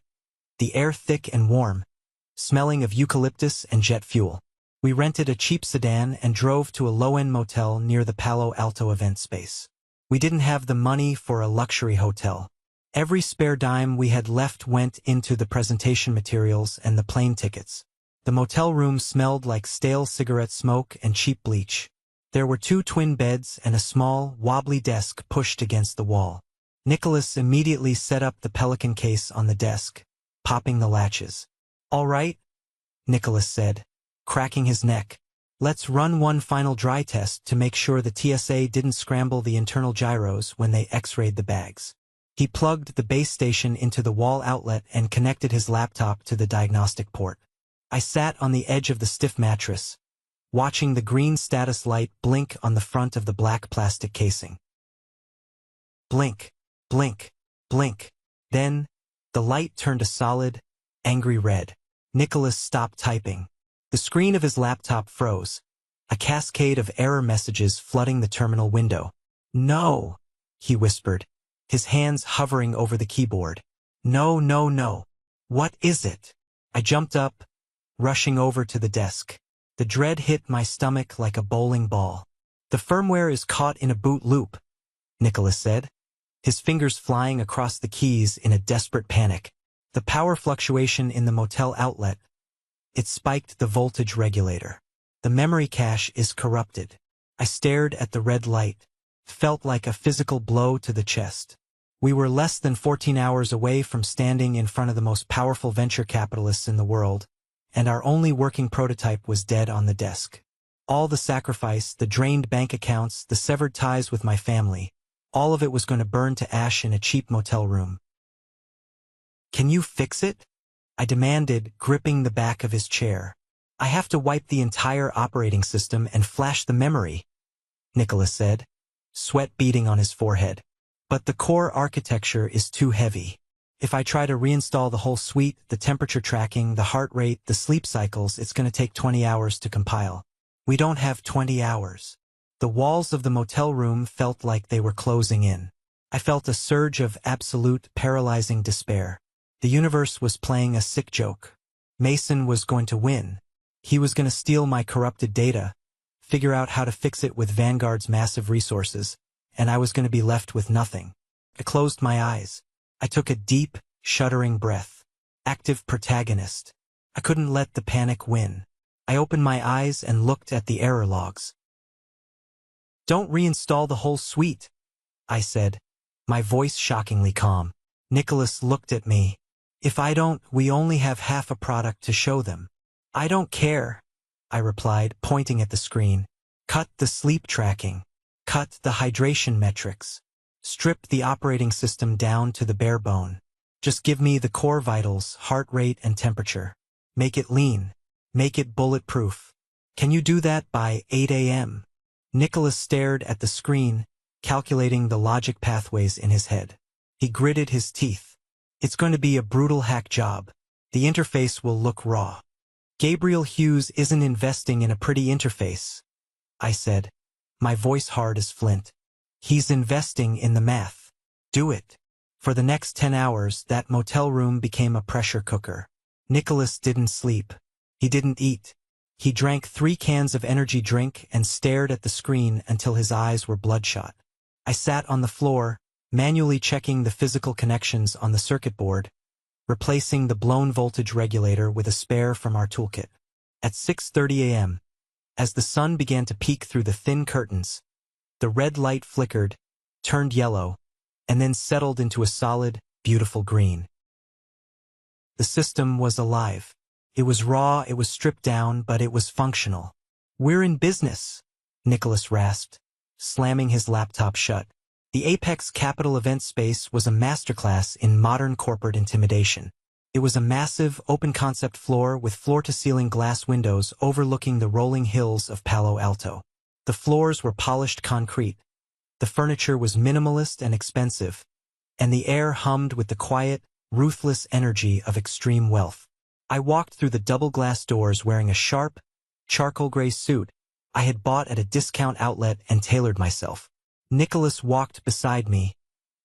the air thick and warm, smelling of eucalyptus and jet fuel. We rented a cheap sedan and drove to a low-end motel near the Palo Alto event space. We didn't have the money for a luxury hotel. Every spare dime we had left went into the presentation materials and the plane tickets. The motel room smelled like stale cigarette smoke and cheap bleach. There were 2 twin beds and a small, wobbly desk pushed against the wall. Nicholas immediately set up the Pelican case on the desk, popping the latches. "All right," Nicholas said, cracking his neck. "Let's run one final dry test to make sure the TSA didn't scramble the internal gyros when they x-rayed the bags." He plugged the base station into the wall outlet and connected his laptop to the diagnostic port. I sat on the edge of the stiff mattress, watching the green status light blink on the front of the black plastic casing. Blink, blink, blink. Then, the light turned a solid, angry red. Nicholas stopped typing. The screen of his laptop froze, a cascade of error messages flooding the terminal window. "No," he whispered, his hands hovering over the keyboard. "No, no, no. What is it?" I jumped up, rushing over to the desk. The dread hit my stomach like a bowling ball. "The firmware is caught in a boot loop," Nicholas said, his fingers flying across the keys in a desperate panic. "The power fluctuation in the motel outlet. It spiked the voltage regulator. The memory cache is corrupted." I stared at the red light. Felt like a physical blow to the chest. We were less than 14 hours away from standing in front of the most powerful venture capitalists in the world, and our only working prototype was dead on the desk. All the sacrifice, the drained bank accounts, the severed ties with my family, all of it was going to burn to ash in a cheap motel room. "Can you fix it?" I demanded, gripping the back of his chair. "I have to wipe the entire operating system and flash the memory," Nicholas said, sweat beading on his forehead. "But the core architecture is too heavy. If I try to reinstall the whole suite, the temperature tracking, the heart rate, the sleep cycles, it's going to take 20 hours to compile. We don't have 20 hours. The walls of the motel room felt like they were closing in. I felt a surge of absolute, paralyzing despair. The universe was playing a sick joke. Mason was going to win. He was going to steal my corrupted data, figure out how to fix it with Vanguard's massive resources, and I was going to be left with nothing. I closed my eyes. I took a deep, shuddering breath. Active protagonist. I couldn't let the panic win. I opened my eyes and looked at the error logs. "Don't reinstall the whole suite," I said, my voice shockingly calm. Nicholas looked at me. "If I don't, we only have half a product to show them." "I don't care," I replied, pointing at the screen. "Cut the sleep tracking. Cut the hydration metrics. Strip the operating system down to the bare bone. Just give me the core vitals, heart rate and temperature. Make it lean. Make it bulletproof. Can you do that by 8 a.m.? Nicholas stared at the screen, calculating the logic pathways in his head. He gritted his teeth. "It's going to be a brutal hack job. The interface will look raw." "Gabriel Hughes isn't investing in a pretty interface," I said, my voice hard as flint. "He's investing in the math. Do it." For the next 10 hours, that motel room became a pressure cooker. Nicholas didn't sleep. He didn't eat. He drank 3 cans of energy drink and stared at the screen until his eyes were bloodshot. I sat on the floor, manually checking the physical connections on the circuit board, replacing the blown voltage regulator with a spare from our toolkit. At 6:30 a.m., as the sun began to peek through the thin curtains, the red light flickered, turned yellow, and then settled into a solid, beautiful green. The system was alive. It was raw, it was stripped down, but it was functional. "We're in business," Nicholas rasped, slamming his laptop shut. The Apex Capital event space was a masterclass in modern corporate intimidation. It was a massive, open-concept floor with floor-to-ceiling glass windows overlooking the rolling hills of Palo Alto. The floors were polished concrete. The furniture was minimalist and expensive, and the air hummed with the quiet, ruthless energy of extreme wealth. I walked through the double-glass doors wearing a sharp, charcoal gray suit I had bought at a discount outlet and tailored myself. Nicholas walked beside me,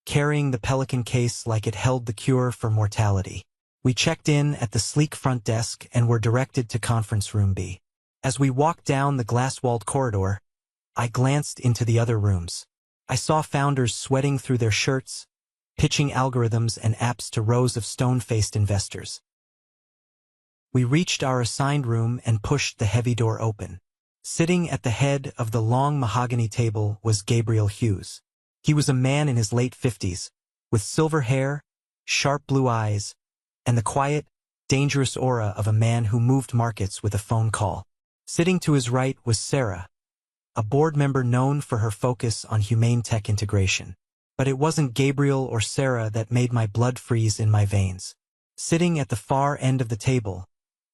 carrying the pelican case like it held the cure for mortality. We checked in at the sleek front desk and were directed to conference room B. As we walked down the glass-walled corridor, I glanced into the other rooms. I saw founders sweating through their shirts, pitching algorithms and apps to rows of stone-faced investors. We reached our assigned room and pushed the heavy door open. Sitting at the head of the long mahogany table was Gabriel Hughes. He was a man in his late 50s, with silver hair, sharp blue eyes, and the quiet, dangerous aura of a man who moved markets with a phone call. Sitting to his right was Sarah, a board member known for her focus on humane tech integration. But it wasn't Gabriel or Sarah that made my blood freeze in my veins. Sitting at the far end of the table,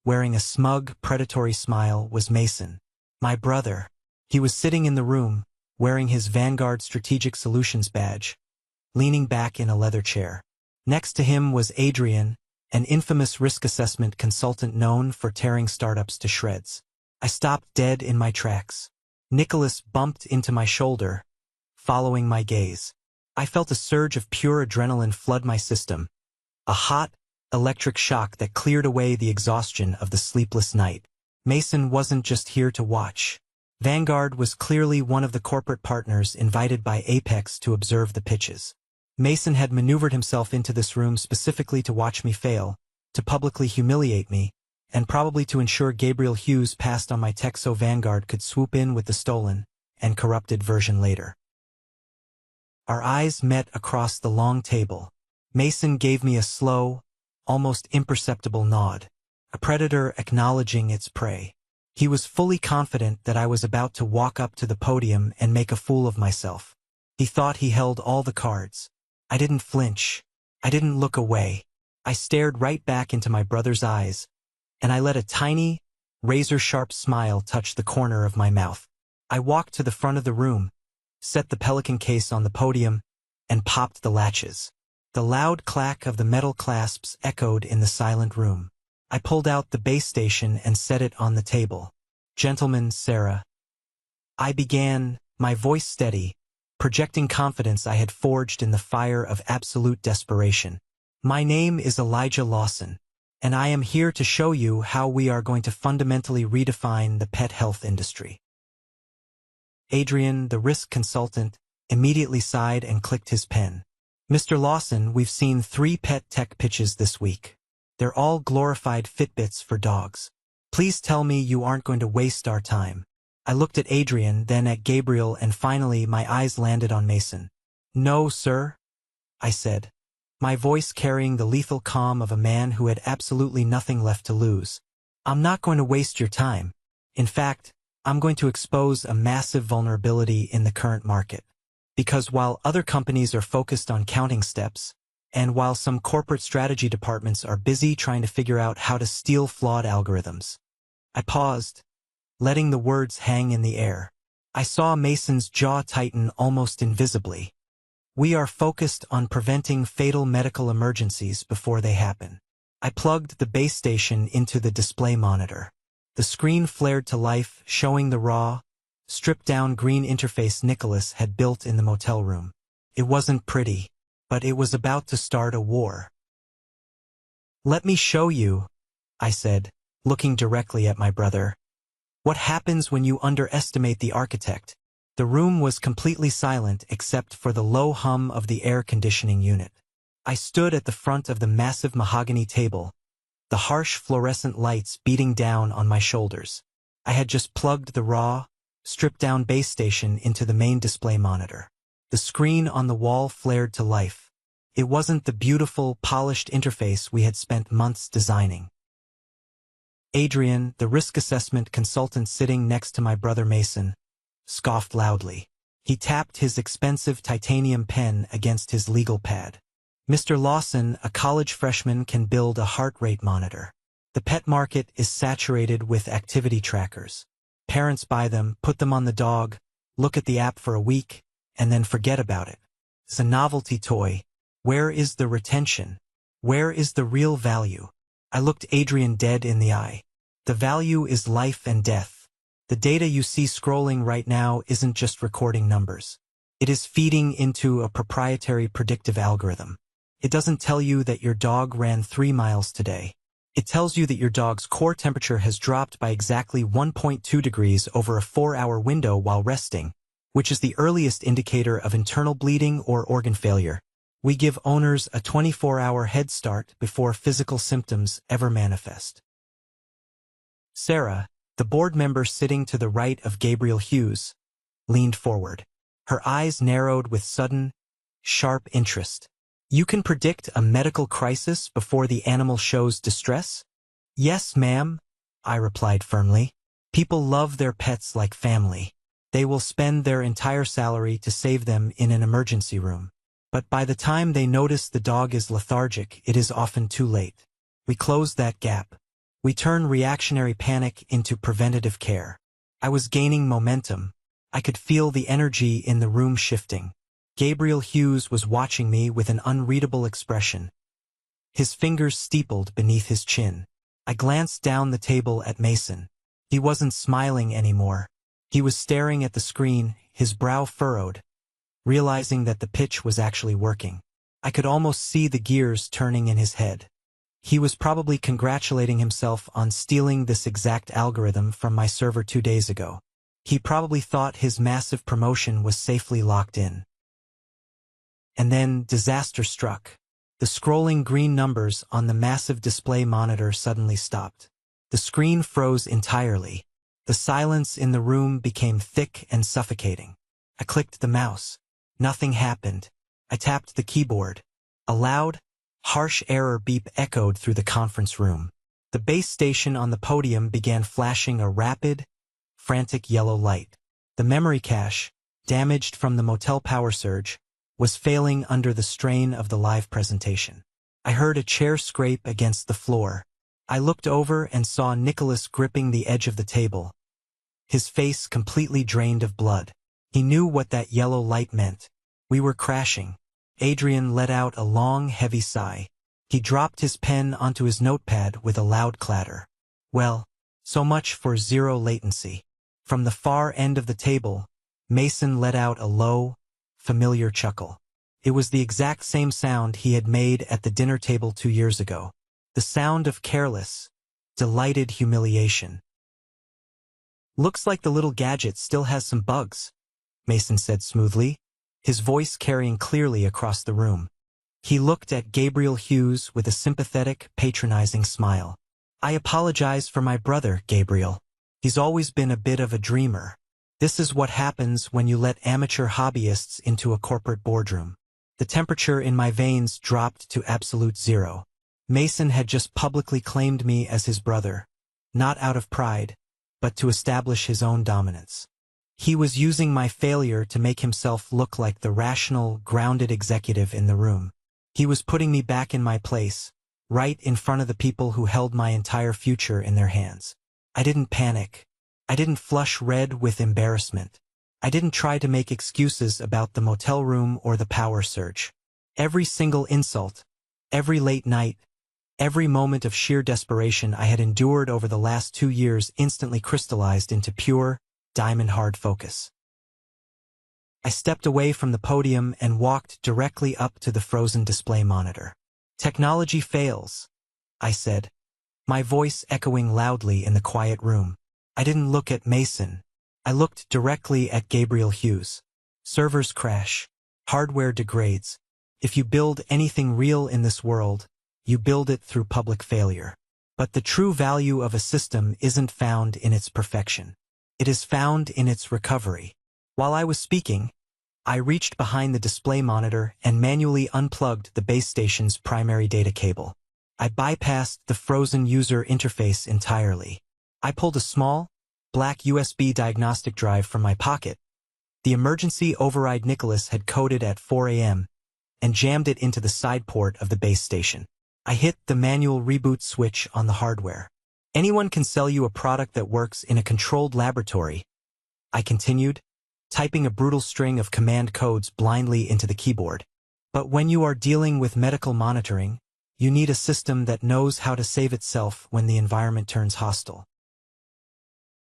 wearing a smug, predatory smile, was Mason, my brother. He was sitting in the room, wearing his Vanguard Strategic Solutions badge, leaning back in a leather chair. Next to him was Adrian, an infamous risk assessment consultant known for tearing startups to shreds. I stopped dead in my tracks. Nicholas bumped into my shoulder, following my gaze. I felt a surge of pure adrenaline flood my system, a hot, electric shock that cleared away the exhaustion of the sleepless night. Mason wasn't just here to watch. Vanguard was clearly one of the corporate partners invited by Apex to observe the pitches. Mason had maneuvered himself into this room specifically to watch me fail, to publicly humiliate me, and probably to ensure Gabriel Hughes passed on my tech so Vanguard could swoop in with the stolen and corrupted version later. Our eyes met across the long table. Mason gave me a slow, almost imperceptible nod, a predator acknowledging its prey. He was fully confident that I was about to walk up to the podium and make a fool of myself. He thought he held all the cards. I didn't flinch. I didn't look away. I stared right back into my brother's eyes, and I let a tiny, razor-sharp smile touch the corner of my mouth. I walked to the front of the room, set the pelican case on the podium, and popped the latches. The loud clack of the metal clasps echoed in the silent room. I pulled out the base station and set it on the table. "Gentlemen, Sarah." I began, my voice steady, projecting confidence I had forged in the fire of absolute desperation. "My name is Elijah Lawson, and I am here to show you how we are going to fundamentally redefine the pet health industry." Adrian, the risk consultant, immediately sighed and clicked his pen. "Mr. Lawson, we've seen 3 pet tech pitches this week. They're all glorified Fitbits for dogs. Please tell me you aren't going to waste our time." I looked at Adrian, then at Gabriel, and finally my eyes landed on Mason. "No, sir," I said, my voice carrying the lethal calm of a man who had absolutely nothing left to lose. "I'm not going to waste your time. In fact, I'm going to expose a massive vulnerability in the current market. Because while other companies are focused on counting steps, and while some corporate strategy departments are busy trying to figure out how to steal flawed algorithms." I paused, letting the words hang in the air. I saw Mason's jaw tighten almost invisibly. "We are focused on preventing fatal medical emergencies before they happen." I plugged the base station into the display monitor. The screen flared to life, showing the raw, stripped-down green interface Nicholas had built in the motel room. It wasn't pretty, but it was about to start a war. "Let me show you," I said, looking directly at my brother. "What happens when you underestimate the architect?" The room was completely silent except for the low hum of the air conditioning unit. I stood at the front of the massive mahogany table, the harsh fluorescent lights beating down on my shoulders. I had just plugged the raw, stripped-down base station into the main display monitor. The screen on the wall flared to life. It wasn't the beautiful, polished interface we had spent months designing. Adrian, the risk assessment consultant sitting next to my brother Mason, scoffed loudly. He tapped his expensive titanium pen against his legal pad. "Mr. Lawson, a college freshman can build a heart rate monitor. The pet market is saturated with activity trackers. Parents buy them, put them on the dog, look at the app for a week, and then forget about it. It's a novelty toy. Where is the retention? Where is the real value?" I looked Adrian dead in the eye. "The value is life and death. The data you see scrolling right now isn't just recording numbers. It is feeding into a proprietary predictive algorithm. It doesn't tell you that your dog ran 3 miles today. It tells you that your dog's core temperature has dropped by exactly 1.2 degrees over a 4-hour window while resting, which is the earliest indicator of internal bleeding or organ failure. We give owners a 24-hour head start before physical symptoms ever manifest. Sarah, the board member sitting to the right of Gabriel Hughes, leaned forward. Her eyes narrowed with sudden, sharp interest. You can predict a medical crisis before the animal shows distress? Yes, ma'am, I replied firmly. People love their pets like family. They will spend their entire salary to save them in an emergency room. But by the time they notice the dog is lethargic, it is often too late. We close that gap. We turn reactionary panic into preventative care. I was gaining momentum. I could feel the energy in the room shifting. Gabriel Hughes was watching me with an unreadable expression. His fingers steepled beneath his chin. I glanced down the table at Mason. He wasn't smiling anymore. He was staring at the screen, his brow furrowed, realizing that the pitch was actually working. I could almost see the gears turning in his head. He was probably congratulating himself on stealing this exact algorithm from my server 2 days ago. He probably thought his massive promotion was safely locked in. And then disaster struck. The scrolling green numbers on the massive display monitor suddenly stopped. The screen froze entirely. The silence in the room became thick and suffocating. I clicked the mouse. Nothing happened. I tapped the keyboard. A loud, harsh error beep echoed through the conference room. The base station on the podium began flashing a rapid, frantic yellow light. The memory cache, damaged from the motel power surge, was failing under the strain of the live presentation. I heard a chair scrape against the floor. I looked over and saw Nicholas gripping the edge of the table, his face completely drained of blood. He knew what that yellow light meant. We were crashing. Adrian let out a long, heavy sigh. He dropped his pen onto his notepad with a loud clatter. Well, so much for zero latency. From the far end of the table, Mason let out a low, familiar chuckle. It was the exact same sound he had made at the dinner table 2 years ago. The sound of careless, delighted humiliation. Looks like the little Gadget still has some bugs, Mason said smoothly, his voice carrying clearly across the room. He looked at Gabriel Hughes with a sympathetic, patronizing smile. I apologize for my brother, Gabriel. He's always been a bit of a dreamer. This is what happens when you let amateur hobbyists into a corporate boardroom. The temperature in my veins dropped to absolute zero. Mason had just publicly claimed me as his brother, not out of pride, but to establish his own dominance. He was using my failure to make himself look like the rational, grounded executive in the room. He was putting me back in my place, right in front of the people who held my entire future in their hands. I didn't panic. I didn't flush red with embarrassment. I didn't try to make excuses about the motel room or the power surge. Every single insult, every late night, every moment of sheer desperation I had endured over the last 2 years instantly crystallized into pure, diamond-hard focus. I stepped away from the podium and walked directly up to the frozen display monitor. Technology fails, I said, my voice echoing loudly in the quiet room. I didn't look at Mason. I looked directly at Gabriel Hughes. Servers crash. Hardware degrades. If you build anything real in this world, you build it through public failure. But the true value of a system isn't found in its perfection. It is found in its recovery. While I was speaking, I reached behind the display monitor and manually unplugged the base station's primary data cable. I bypassed the frozen user interface entirely. I pulled a small, black USB diagnostic drive from my pocket, the emergency override Nicholas had coded at 4 a.m., and jammed it into the side port of the base station. I hit the manual reboot switch on the hardware. Anyone can sell you a product that works in a controlled laboratory, I continued, typing a brutal string of command codes blindly into the keyboard. But when you are dealing with medical monitoring, you need a system that knows how to save itself when the environment turns hostile.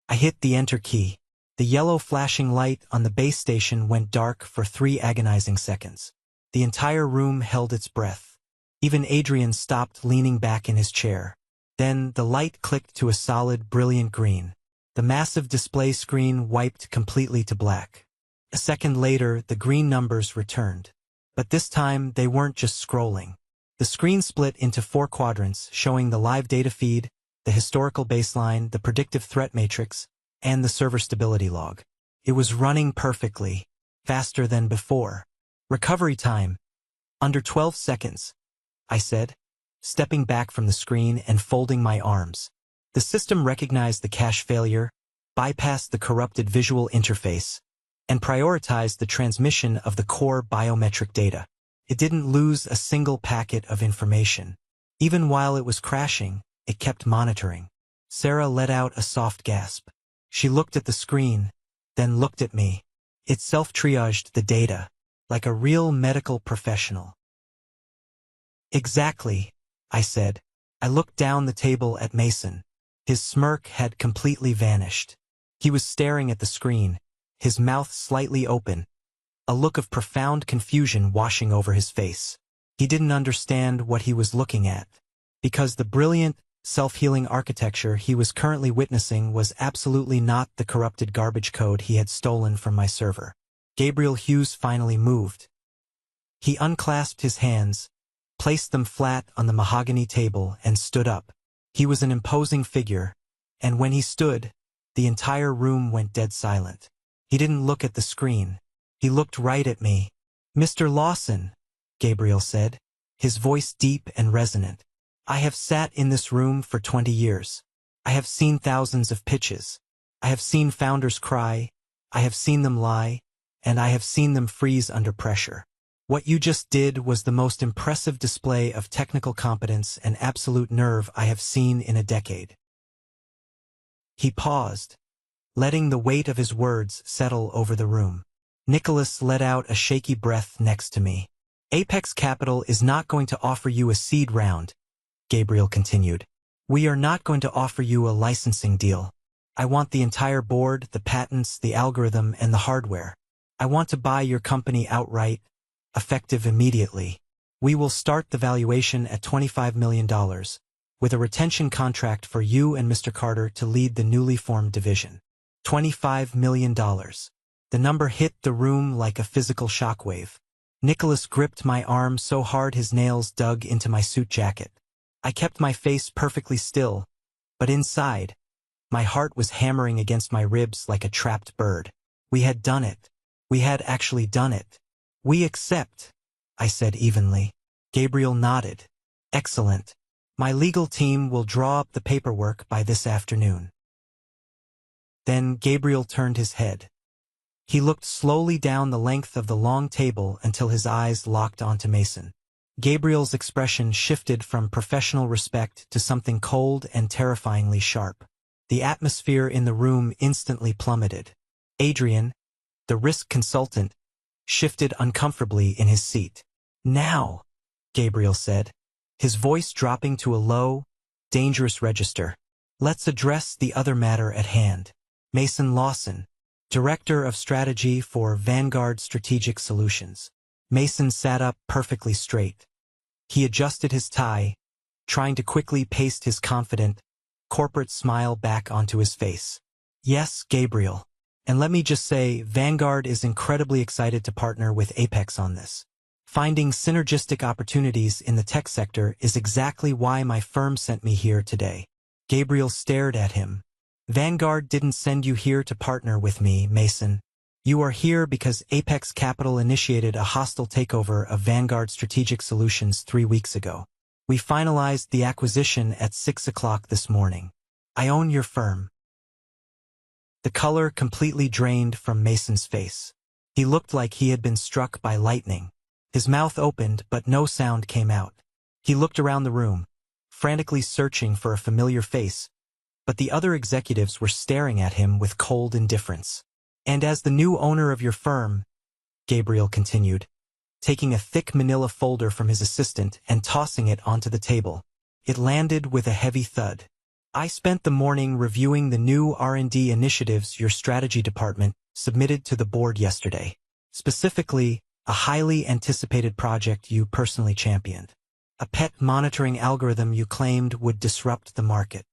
I hit the enter key. The yellow flashing light on the base station went dark for 3 agonizing seconds. The entire room held its breath. Even Adrian stopped leaning back in his chair. Then the light clicked to a solid, brilliant green. The massive display screen wiped completely to black. A second later, the green numbers returned. But this time, they weren't just scrolling. The screen split into 4 quadrants, showing the live data feed, the historical baseline, the predictive threat matrix, and the server stability log. It was running perfectly, faster than before. Recovery time. Under 12 seconds, I said, stepping back from the screen and folding my arms. The system recognized the cache failure, bypassed the corrupted visual interface, and prioritized the transmission of the core biometric data. It didn't lose a single packet of information. Even while it was crashing, it kept monitoring. Sarah let out a soft gasp. She looked at the screen, then looked at me. It self-triaged the data, like a real medical professional. Exactly, I said. I looked down the table at Mason. His smirk had completely vanished. He was staring at the screen, his mouth slightly open, a look of profound confusion washing over his face. He didn't understand what he was looking at, because the brilliant, self-healing architecture he was currently witnessing was absolutely not the corrupted garbage code he had stolen from my server. Gabriel Hughes finally moved. He unclasped his hands, placed them flat on the mahogany table, and stood up. He was an imposing figure, and when he stood, the entire room went dead silent. He didn't look at the screen. He looked right at me. "Mr. Lawson," Gabriel said, his voice deep and resonant. "I have sat in this room for 20 years. I have seen thousands of pitches. I have seen founders cry. I have seen them lie. And I have seen them freeze under pressure. What you just did was the most impressive display of technical competence and absolute nerve I have seen in a decade." He paused, letting the weight of his words settle over the room. Nicholas let out a shaky breath next to me. "Apex Capital is not going to offer you a seed round," Gabriel continued. "We are not going to offer you a licensing deal. I want the entire board, the patents, the algorithm, and the hardware. I want to buy your company outright, effective immediately. We will start the valuation at $25 million, with a retention contract for you and Mr. Carter to lead the newly formed division." $25 million. The number hit the room like a physical shockwave. Nicholas gripped my arm so hard his nails dug into my suit jacket. I kept my face perfectly still, but inside, my heart was hammering against my ribs like a trapped bird. We had done it. We had actually done it. "We accept," I said evenly. Gabriel nodded. "Excellent. My legal team will draw up the paperwork by this afternoon." Then Gabriel turned his head. He looked slowly down the length of the long table until his eyes locked onto Mason. Gabriel's expression shifted from professional respect to something cold and terrifyingly sharp. The atmosphere in the room instantly plummeted. Adrian, the risk consultant, shifted uncomfortably in his seat. "Now," Gabriel said, his voice dropping to a low, dangerous register. "Let's address the other matter at hand." Mason Lawson, Director of Strategy for Vanguard Strategic Solutions. Mason sat up perfectly straight. He adjusted his tie, trying to quickly paste his confident, corporate smile back onto his face. "Yes, Gabriel. And let me just say, Vanguard is incredibly excited to partner with Apex on this. Finding synergistic opportunities in the tech sector is exactly why my firm sent me here today." Gabriel stared at him. "Vanguard didn't send you here to partner with me, Mason. You are here because Apex Capital initiated a hostile takeover of Vanguard Strategic Solutions 3 weeks ago. We finalized the acquisition at 6 o'clock this morning. I own your firm." The color completely drained from Mason's face. He looked like he had been struck by lightning. His mouth opened, but no sound came out. He looked around the room, frantically searching for a familiar face, but the other executives were staring at him with cold indifference. "And as the new owner of your firm," Gabriel continued, taking a thick manila folder from his assistant and tossing it onto the table. It landed with a heavy thud. I spent the morning reviewing the new R&D initiatives your strategy department submitted to the board yesterday. Specifically, a highly anticipated project you personally championed. A pet monitoring algorithm you claimed would disrupt the market.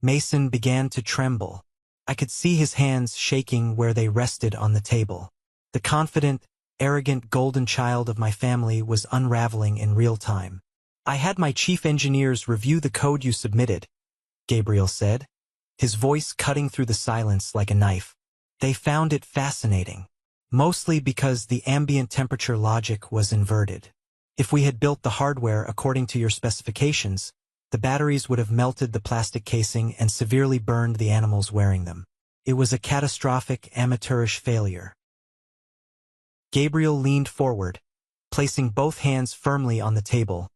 Mason began to tremble. I could see his hands shaking where they rested on the table. The confident, arrogant golden child of my family was unraveling in real time. I had my chief engineers review the code you submitted, Gabriel said, his voice cutting through the silence like a knife. They found it fascinating, mostly because the ambient temperature logic was inverted. If we had built the hardware according to your specifications, the batteries would have melted the plastic casing and severely burned the animals wearing them. It was a catastrophic, amateurish failure. Gabriel leaned forward, placing both hands firmly on the table,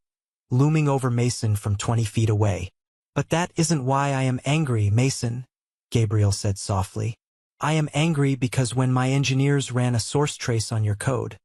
looming over Mason from 20 feet away. But that isn't why I am angry, Mason, Gabriel said softly. I am angry because when my engineers ran a source trace on your code,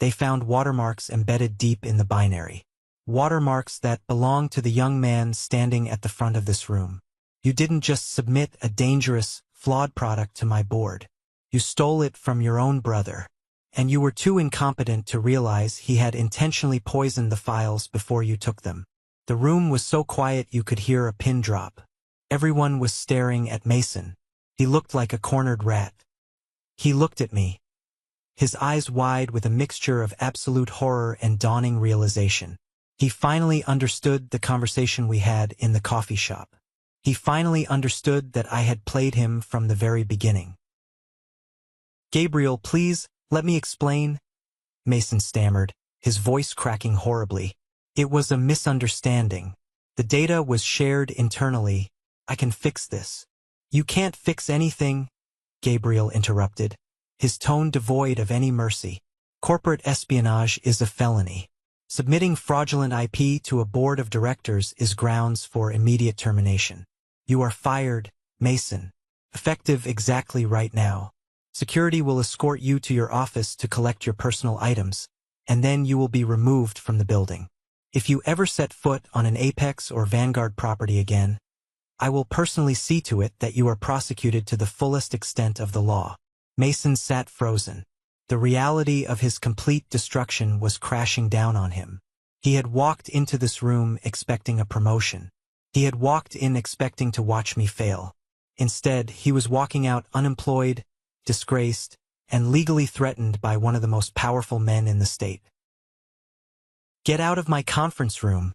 they found watermarks embedded deep in the binary. Watermarks that belong to the young man standing at the front of this room. You didn't just submit a dangerous, flawed product to my board. You stole it from your own brother. And you were too incompetent to realize he had intentionally poisoned the files before you took them. The room was so quiet you could hear a pin drop. Everyone was staring at Mason. He looked like a cornered rat. He looked at me, his eyes wide with a mixture of absolute horror and dawning realization. He finally understood the conversation we had in the coffee shop. He finally understood that I had played him from the very beginning. Gabriel, please, let me explain, Mason stammered, his voice cracking horribly. It was a misunderstanding. The data was shared internally. I can fix this. You can't fix anything, Gabriel interrupted, his tone devoid of any mercy. Corporate espionage is a felony. Submitting fraudulent IP to a board of directors is grounds for immediate termination. You are fired, Mason. Effective exactly right now. Security will escort you to your office to collect your personal items, and then you will be removed from the building. If you ever set foot on an Apex or Vanguard property again, I will personally see to it that you are prosecuted to the fullest extent of the law. Mason sat frozen. The reality of his complete destruction was crashing down on him. He had walked into this room expecting a promotion. He had walked in expecting to watch me fail. Instead, he was walking out unemployed, disgraced, and legally threatened by one of the most powerful men in the state. Get out of my conference room,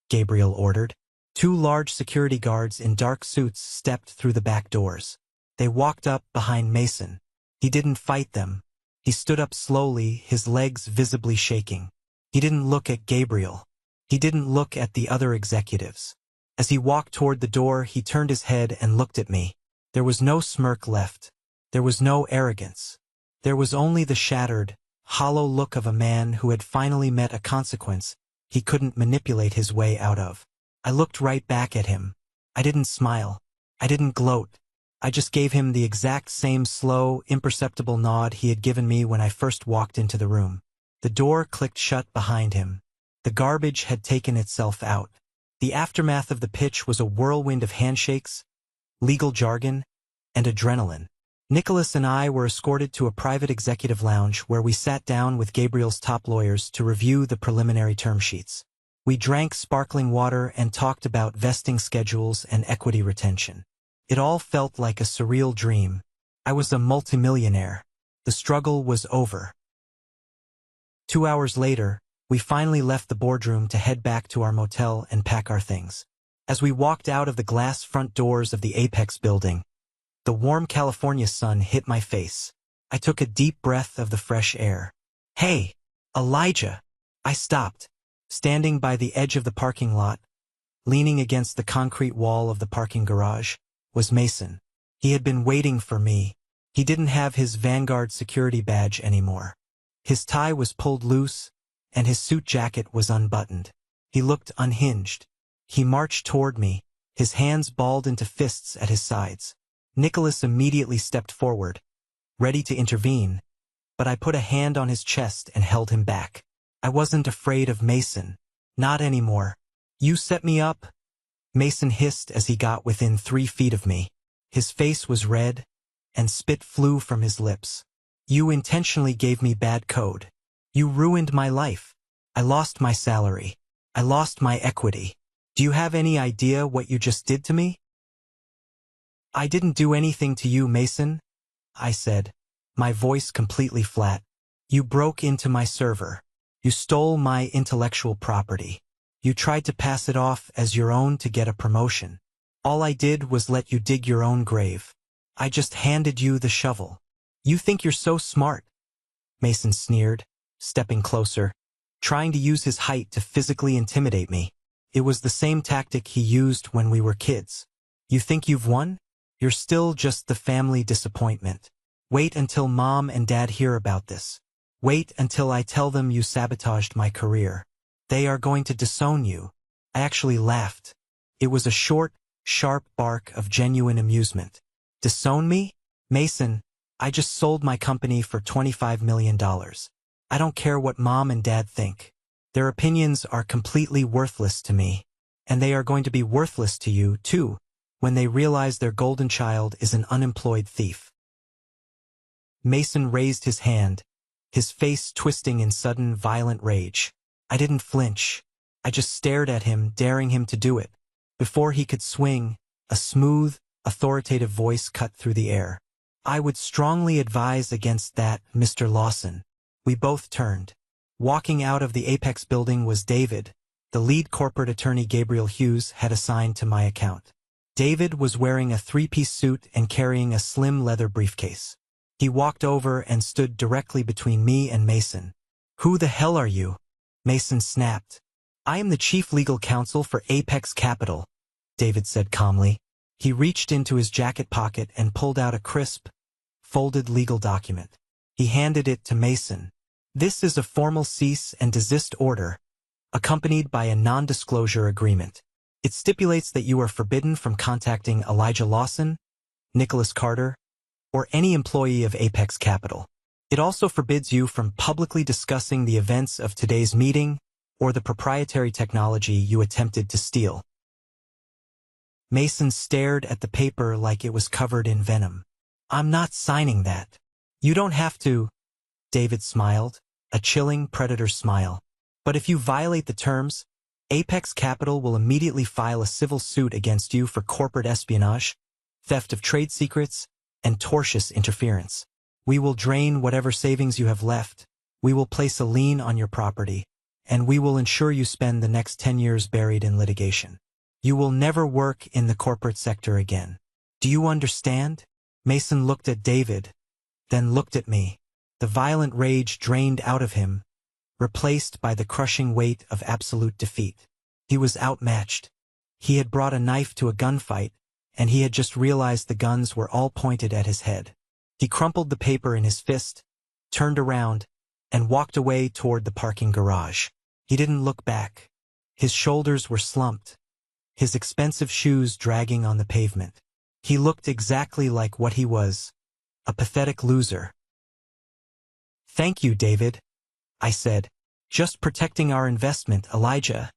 Gabriel ordered. 2 large security guards in dark suits stepped through the back doors. They walked up behind Mason. He didn't fight them. He stood up slowly, his legs visibly shaking. He didn't look at Gabriel. He didn't look at the other executives. As he walked toward the door, he turned his head and looked at me. There was no smirk left. There was no arrogance. There was only the shattered, hollow look of a man who had finally met a consequence he couldn't manipulate his way out of. I looked right back at him. I didn't smile. I didn't gloat. I just gave him the exact same slow, imperceptible nod he had given me when I first walked into the room. The door clicked shut behind him. The garbage had taken itself out. The aftermath of the pitch was a whirlwind of handshakes, legal jargon, and adrenaline. Nicholas and I were escorted to a private executive lounge where we sat down with Gabriel's top lawyers to review the preliminary term sheets. We drank sparkling water and talked about vesting schedules and equity retention. It all felt like a surreal dream. I was a multimillionaire. The struggle was over. 2 hours later, we finally left the boardroom to head back to our motel and pack our things. As we walked out of the glass front doors of the Apex building, the warm California sun hit my face. I took a deep breath of the fresh air. Hey, Elijah! I stopped, standing by the edge of the parking lot, leaning against the concrete wall of the parking garage, was Mason. He had been waiting for me. He didn't have his Vanguard security badge anymore. His tie was pulled loose, and his suit jacket was unbuttoned. He looked unhinged. He marched toward me, his hands balled into fists at his sides. Nicholas immediately stepped forward, ready to intervene, but I put a hand on his chest and held him back. I wasn't afraid of Mason. Not anymore. You set me up, Mason hissed as he got within 3 feet of me. His face was red, and spit flew from his lips. You intentionally gave me bad code. You ruined my life. I lost my salary. I lost my equity. Do you have any idea what you just did to me? I didn't do anything to you, Mason, I said, my voice completely flat. You broke into my server. You stole my intellectual property. You tried to pass it off as your own to get a promotion. All I did was let you dig your own grave. I just handed you the shovel. You think you're so smart, Mason sneered, stepping closer, trying to use his height to physically intimidate me. It was the same tactic he used when we were kids. You think you've won? You're still just the family disappointment. Wait until Mom and Dad hear about this. Wait until I tell them you sabotaged my career. They are going to disown you. I actually laughed. It was a short, sharp bark of genuine amusement. Disown me? Mason, I just sold my company for $25 million. I don't care what Mom and Dad think. Their opinions are completely worthless to me. And they are going to be worthless to you, too, when they realize their golden child is an unemployed thief. Mason raised his hand, his face twisting in sudden, violent rage. I didn't flinch. I just stared at him, daring him to do it. Before he could swing, a smooth, authoritative voice cut through the air. I would strongly advise against that, Mr. Lawson. We both turned. Walking out of the Apex building was David, the lead corporate attorney Gabriel Hughes had assigned to my account. David was wearing a 3-piece suit and carrying a slim leather briefcase. He walked over and stood directly between me and Mason. Who the hell are you? Mason snapped. I am the chief legal counsel for Apex Capital, David said calmly. He reached into his jacket pocket and pulled out a crisp, folded legal document. He handed it to Mason. This is a formal cease and desist order, accompanied by a non-disclosure agreement. It stipulates that you are forbidden from contacting Elijah Lawson, Nicholas Carter, or any employee of Apex Capital. It also forbids you from publicly discussing the events of today's meeting or the proprietary technology you attempted to steal. Mason stared at the paper like it was covered in venom. I'm not signing that. You don't have to, David smiled, a chilling predator smile. But if you violate the terms, Apex Capital will immediately file a civil suit against you for corporate espionage, theft of trade secrets, and tortious interference. We will drain whatever savings you have left, we will place a lien on your property, and we will ensure you spend the next 10 years buried in litigation. You will never work in the corporate sector again. Do you understand? Mason looked at David, then looked at me. The violent rage drained out of him, replaced by the crushing weight of absolute defeat. He was outmatched. He had brought a knife to a gunfight, and he had just realized the guns were all pointed at his head. He crumpled the paper in his fist, turned around, and walked away toward the parking garage. He didn't look back. His shoulders were slumped, his expensive shoes dragging on the pavement. He looked exactly like what he was, a pathetic loser. Thank you, David, I said. Just protecting our investment, Elijah,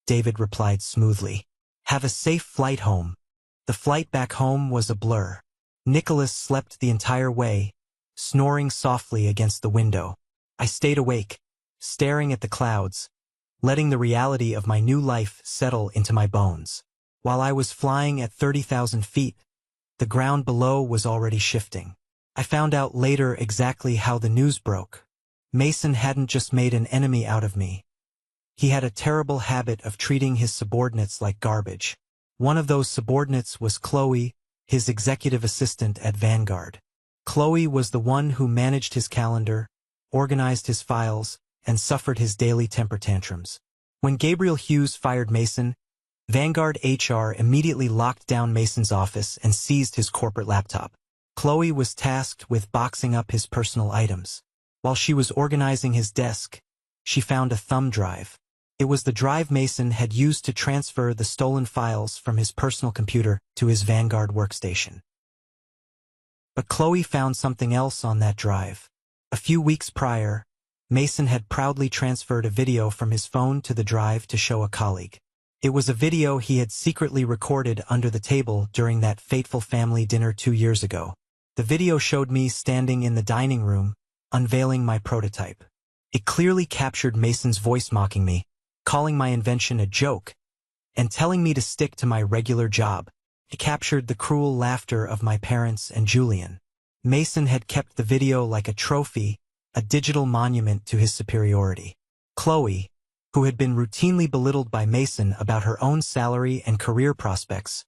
David replied smoothly. Have a safe flight home. The flight back home was a blur. Nicholas slept the entire way, snoring softly against the window. I stayed awake, staring at the clouds, letting the reality of my new life settle into my bones. While I was flying at 30,000 feet, the ground below was already shifting. I found out later exactly how the news broke. Mason hadn't just made an enemy out of me. He had a terrible habit of treating his subordinates like garbage. One of those subordinates was Chloe, his executive assistant at Vanguard. Chloe was the one who managed his calendar, organized his files, and suffered his daily temper tantrums. When Gabriel Hughes fired Mason, Vanguard HR immediately locked down Mason's office and seized his corporate laptop. Chloe was tasked with boxing up his personal items. While she was organizing his desk, she found a thumb drive. It was the drive Mason had used to transfer the stolen files from his personal computer to his Vanguard workstation. But Chloe found something else on that drive. A few weeks prior, Mason had proudly transferred a video from his phone to the drive to show a colleague. It was a video he had secretly recorded under the table during that fateful family dinner 2 years ago. The video showed me standing in the dining room, unveiling my prototype. It clearly captured Mason's voice mocking me, calling my invention a joke, and telling me to stick to my regular job. It captured the cruel laughter of my parents and Julian. Mason had kept the video like a trophy, a digital monument to his superiority. Chloe, who had been routinely belittled by Mason about her own salary and career prospects,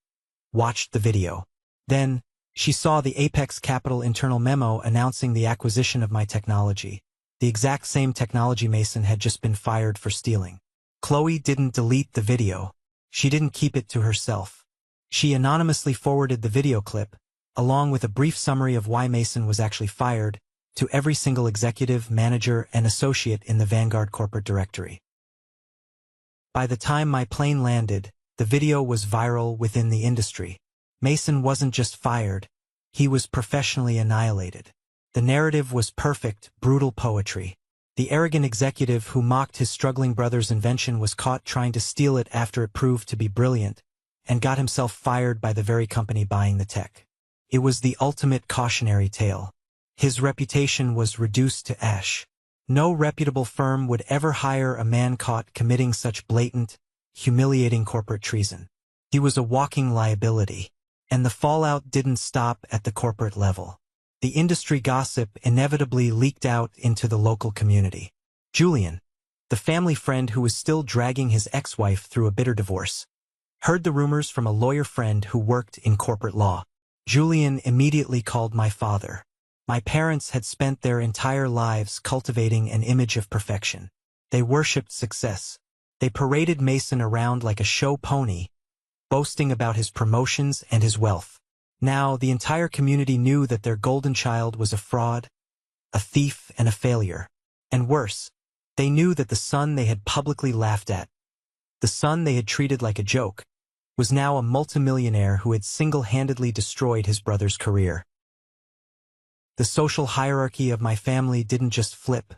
watched the video. Then, she saw the Apex Capital internal memo announcing the acquisition of my technology, the exact same technology Mason had just been fired for stealing. Chloe didn't delete the video. She didn't keep it to herself. She anonymously forwarded the video clip, along with a brief summary of why Mason was actually fired, to every single executive, manager, and associate in the Vanguard corporate directory. By the time my plane landed, the video was viral within the industry. Mason wasn't just fired, he was professionally annihilated. The narrative was perfect, brutal poetry. The arrogant executive who mocked his struggling brother's invention was caught trying to steal it after it proved to be brilliant, and got himself fired by the very company buying the tech. It was the ultimate cautionary tale. His reputation was reduced to ash. No reputable firm would ever hire a man caught committing such blatant, humiliating corporate treason. He was a walking liability. And the fallout didn't stop at the corporate level. The industry gossip inevitably leaked out into the local community. Julian, the family friend who was still dragging his ex-wife through a bitter divorce, heard the rumors from a lawyer friend who worked in corporate law. Julian immediately called my father. My parents had spent their entire lives cultivating an image of perfection. They worshipped success. They paraded Mason around like a show pony, boasting about his promotions and his wealth. Now, the entire community knew that their golden child was a fraud, a thief, and a failure. And worse, they knew that the son they had publicly laughed at, the son they had treated like a joke, was now a multimillionaire who had single-handedly destroyed his brother's career. The social hierarchy of my family didn't just flip.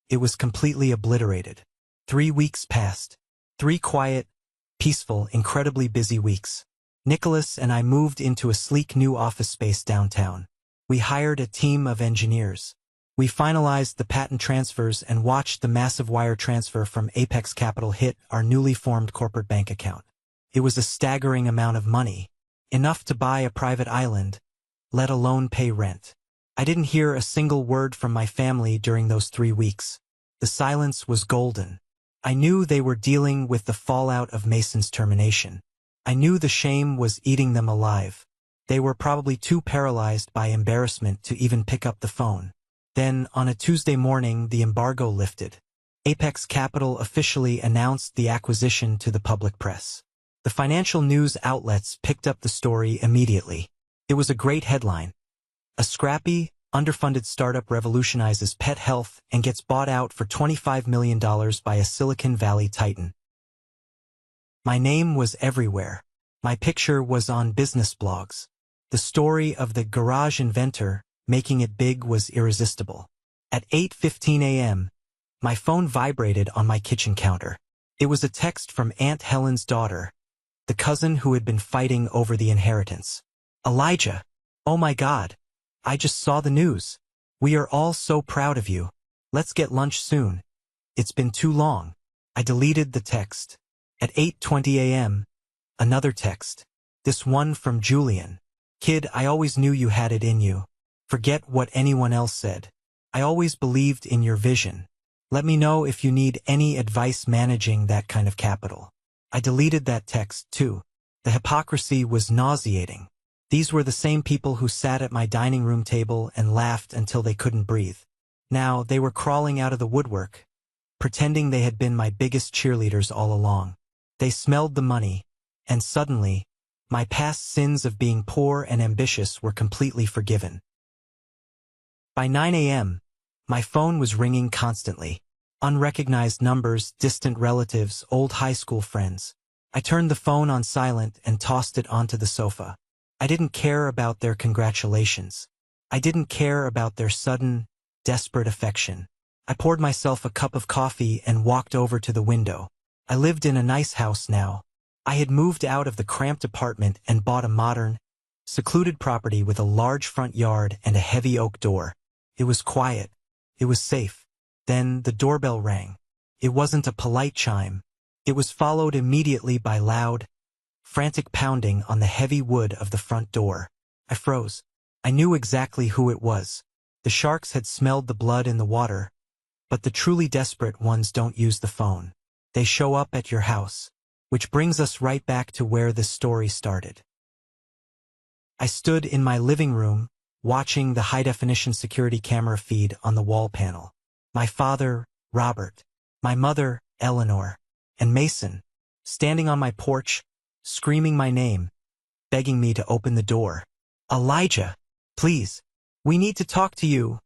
It was completely obliterated. 3 weeks passed. 3 quiet, peaceful, incredibly busy weeks. Nicholas and I moved into a sleek new office space downtown. We hired a team of engineers. We finalized the patent transfers and watched the massive wire transfer from Apex Capital hit our newly formed corporate bank account. It was a staggering amount of money, enough to buy a private island, let alone pay rent. I didn't hear a single word from my family during those 3 weeks. The silence was golden. I knew they were dealing with the fallout of Mason's termination. I knew the shame was eating them alive. They were probably too paralyzed by embarrassment to even pick up the phone. Then, on a Tuesday morning, the embargo lifted. Apex Capital officially announced the acquisition to the public press. The financial news outlets picked up the story immediately. It was a great headline. A scrappy, underfunded startup revolutionizes pet health and gets bought out for $25 million by a Silicon Valley titan. My name was everywhere. My picture was on business blogs. The story of the garage inventor making it big was irresistible. At 8:15 a.m., my phone vibrated on my kitchen counter. It was a text from Aunt Helen's daughter, the cousin who had been fighting over the inheritance. Elijah, oh my God. I just saw the news. We are all so proud of you. Let's get lunch soon. It's been too long. I deleted the text. At 8:20 a.m., another text. This one from Julian. Kid, I always knew you had it in you. Forget what anyone else said. I always believed in your vision. Let me know if you need any advice managing that kind of capital. I deleted that text, too. The hypocrisy was nauseating. These were the same people who sat at my dining room table and laughed until they couldn't breathe. Now they were crawling out of the woodwork, pretending they had been my biggest cheerleaders all along. They smelled the money, and suddenly, my past sins of being poor and ambitious were completely forgiven. By 9 a.m., my phone was ringing constantly. Unrecognized numbers, distant relatives, old high school friends. I turned the phone on silent and tossed it onto the sofa. I didn't care about their congratulations. I didn't care about their sudden, desperate affection. I poured myself a cup of coffee and walked over to the window. I lived in a nice house now, I had moved out of the cramped apartment and bought a modern, secluded property with a large front yard and a heavy oak door. It was quiet. It was safe. Then the doorbell rang. It wasn't a polite chime. It was followed immediately by loud, frantic pounding on the heavy wood of the front door. I froze. I knew exactly who it was. The sharks had smelled the blood in the water, but the truly desperate ones don't use the phone. They show up at your house. Which brings us right back to where this story started. I stood in my living room, watching the high-definition security camera feed on the wall panel. My father, Robert, my mother, Eleanor, and Mason, standing on my porch, screaming my name, begging me to open the door. "Elijah, please, we need to talk to you,"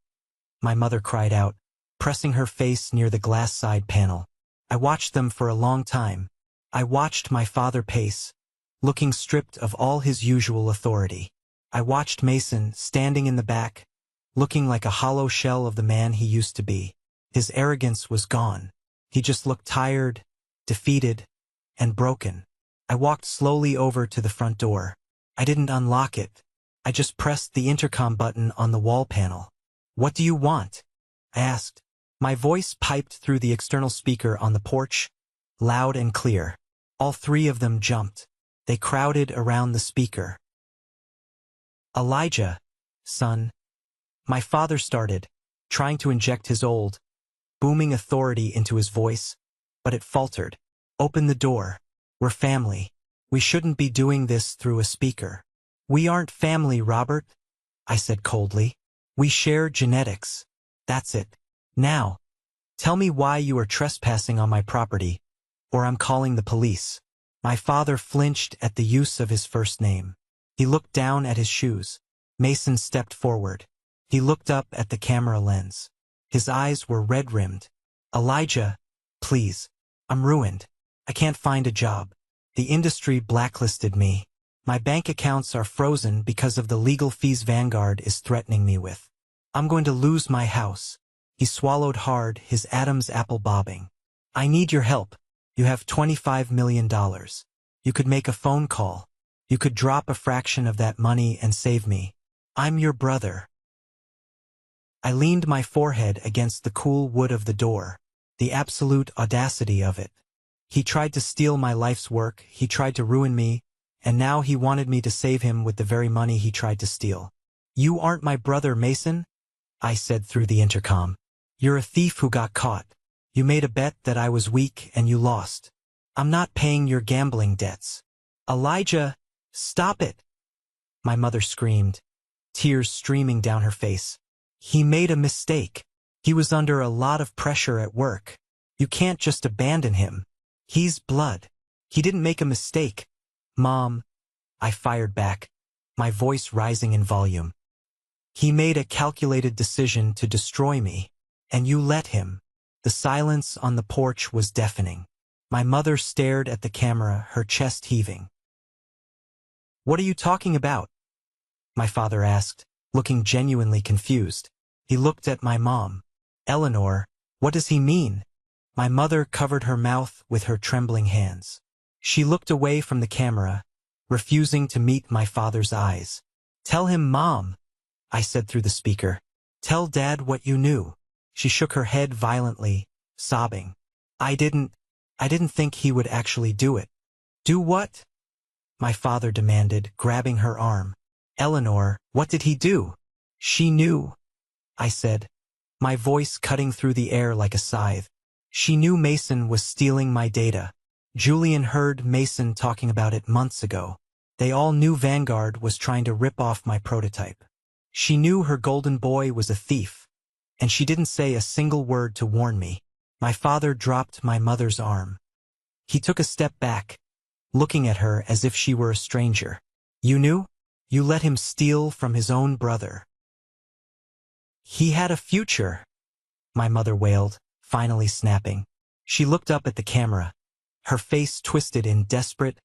my mother cried out, pressing her face near the glass side panel. I watched them for a long time. I watched my father pace, looking stripped of all his usual authority. I watched Mason standing in the back, looking like a hollow shell of the man he used to be. His arrogance was gone. He just looked tired, defeated, and broken. I walked slowly over to the front door. I didn't unlock it. I just pressed the intercom button on the wall panel. "What do you want?" I asked. My voice piped through the external speaker on the porch, loud and clear. All three of them jumped. They crowded around the speaker. "Elijah, son," my father started, trying to inject his old, booming authority into his voice, but it faltered. "Open the door. We're family. We shouldn't be doing this through a speaker." "We aren't family, Robert," I said coldly. "We share genetics. That's it. Now, tell me why you are trespassing on my property, or I'm calling the police." My father flinched at the use of his first name. He looked down at his shoes. Mason stepped forward. He looked up at the camera lens. His eyes were red-rimmed. "Elijah, please. I'm ruined. I can't find a job. The industry blacklisted me. My bank accounts are frozen because of the legal fees Vanguard is threatening me with. I'm going to lose my house." He swallowed hard, his Adam's apple bobbing. "I need your help. You have $25 million. You could make a phone call. You could drop a fraction of that money and save me. I'm your brother." I leaned my forehead against the cool wood of the door. The absolute audacity of it. He tried to steal my life's work, he tried to ruin me, and now he wanted me to save him with the very money he tried to steal. "You aren't my brother, Mason," I said through the intercom. "You're a thief who got caught. You made a bet that I was weak and you lost. I'm not paying your gambling debts." "Elijah, stop it!" my mother screamed, tears streaming down her face. "He made a mistake. He was under a lot of pressure at work. You can't just abandon him. He's blood. He didn't make a mistake." "Mom," I fired back, my voice rising in volume. "He made a calculated decision to destroy me, and you let him." The silence on the porch was deafening. My mother stared at the camera, her chest heaving. "What are you talking about?" my father asked, looking genuinely confused. He looked at my mom. "Eleanor, what does he mean?" My mother covered her mouth with her trembling hands. She looked away from the camera, refusing to meet my father's eyes. "Tell him, Mom," I said through the speaker. "Tell Dad what you knew." She shook her head violently, sobbing. I didn't think he would actually do it." "Do what?" my father demanded, grabbing her arm. "Eleanor, what did he do?" "She knew," I said, my voice cutting through the air like a scythe. "She knew Mason was stealing my data. Julian heard Mason talking about it months ago. They all knew Vanguard was trying to rip off my prototype. She knew her golden boy was a thief, and she didn't say a single word to warn me." My father dropped my mother's arm. He took a step back, looking at her as if she were a stranger. "You knew? You let him steal from his own brother." "He had a future," my mother wailed, finally snapping. She looked up at the camera, her face twisted in desperate,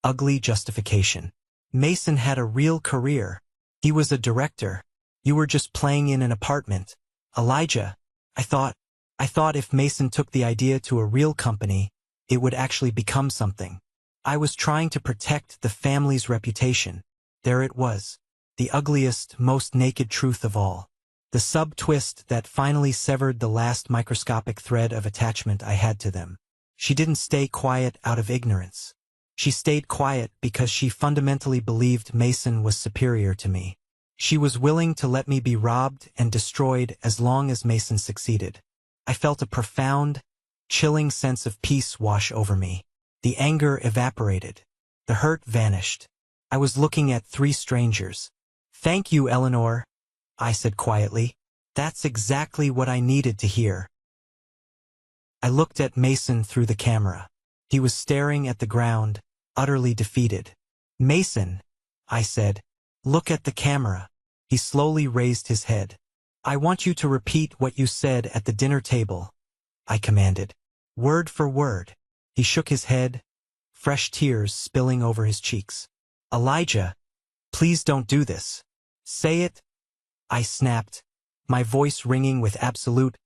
ugly justification. "Mason had a real career. He was a director. You were just playing in an apartment. Elijah, I thought if Mason took the idea to a real company, it would actually become something. I was trying to protect the family's reputation. There it was. The ugliest, most naked truth of all. The sub-twist that finally severed the last microscopic thread of attachment I had to them. She didn't stay quiet out of ignorance. She stayed quiet because she fundamentally believed Mason was superior to me. She was willing to let me be robbed and destroyed as long as Mason succeeded. I felt a profound, chilling sense of peace wash over me. The anger evaporated. The hurt vanished. I was looking at three strangers. "Thank you, Eleanor," I said quietly. "That's exactly what I needed to hear." I looked at Mason through the camera. He was staring at the ground, utterly defeated. "Mason," I said, "look at the camera." He slowly raised his head. "I want you to repeat what you said at the dinner table," I commanded. "Word for word." He shook his head, fresh tears spilling over his cheeks. "Elijah, please don't do this." "Say it," I snapped, my voice ringing with absolute,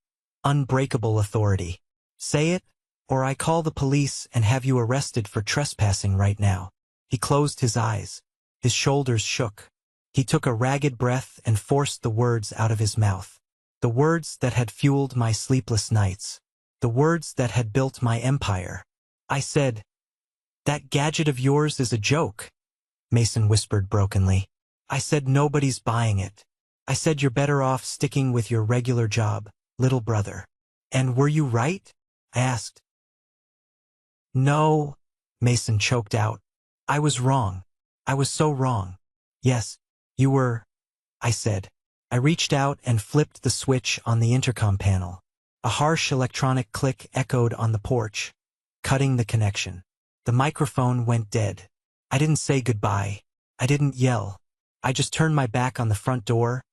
unbreakable authority. "Say it, or I call the police and have you arrested for trespassing right now." He closed his eyes. His shoulders shook. He took a ragged breath and forced the words out of his mouth. The words that had fueled my sleepless nights. The words that had built my empire. I said, "That gadget of yours is a joke," Mason whispered brokenly. "I said nobody's buying it. I said you're better off sticking with your regular job, little brother." "And were you right?" I asked. "No," Mason choked out. "I was wrong. I was so wrong." "Yes, you were," I said. I reached out and flipped the switch on the intercom panel. A harsh electronic click echoed on the porch, cutting the connection. The microphone went dead. I didn't say goodbye. I didn't yell. I just turned my back on the front door,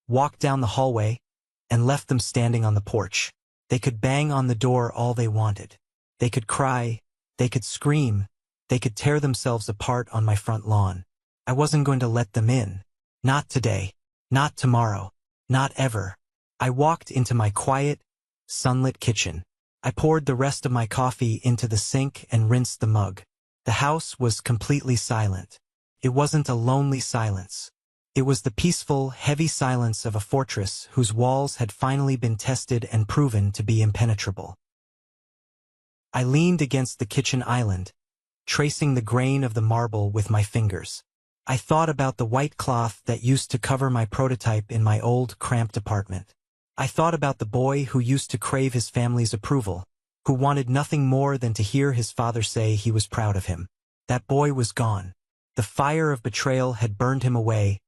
walked down the hallway, and left them standing on the porch. They could bang on the door all they wanted. They could cry. They could scream. They could tear themselves apart on my front lawn. I wasn't going to let them in. Not today. Not tomorrow. Not ever. I walked into my quiet, sunlit kitchen. I poured the rest of my coffee into the sink and rinsed the mug. The house was completely silent. It wasn't a lonely silence. It was the peaceful, heavy silence of a fortress whose walls had finally been tested and proven to be impenetrable. I leaned against the kitchen island, tracing the grain of the marble with my fingers. I thought about the white cloth that used to cover my prototype in my old, cramped apartment. I thought about the boy who used to crave his family's approval, who wanted nothing more than to hear his father say he was proud of him. That boy was gone. The fire of betrayal had burned him away,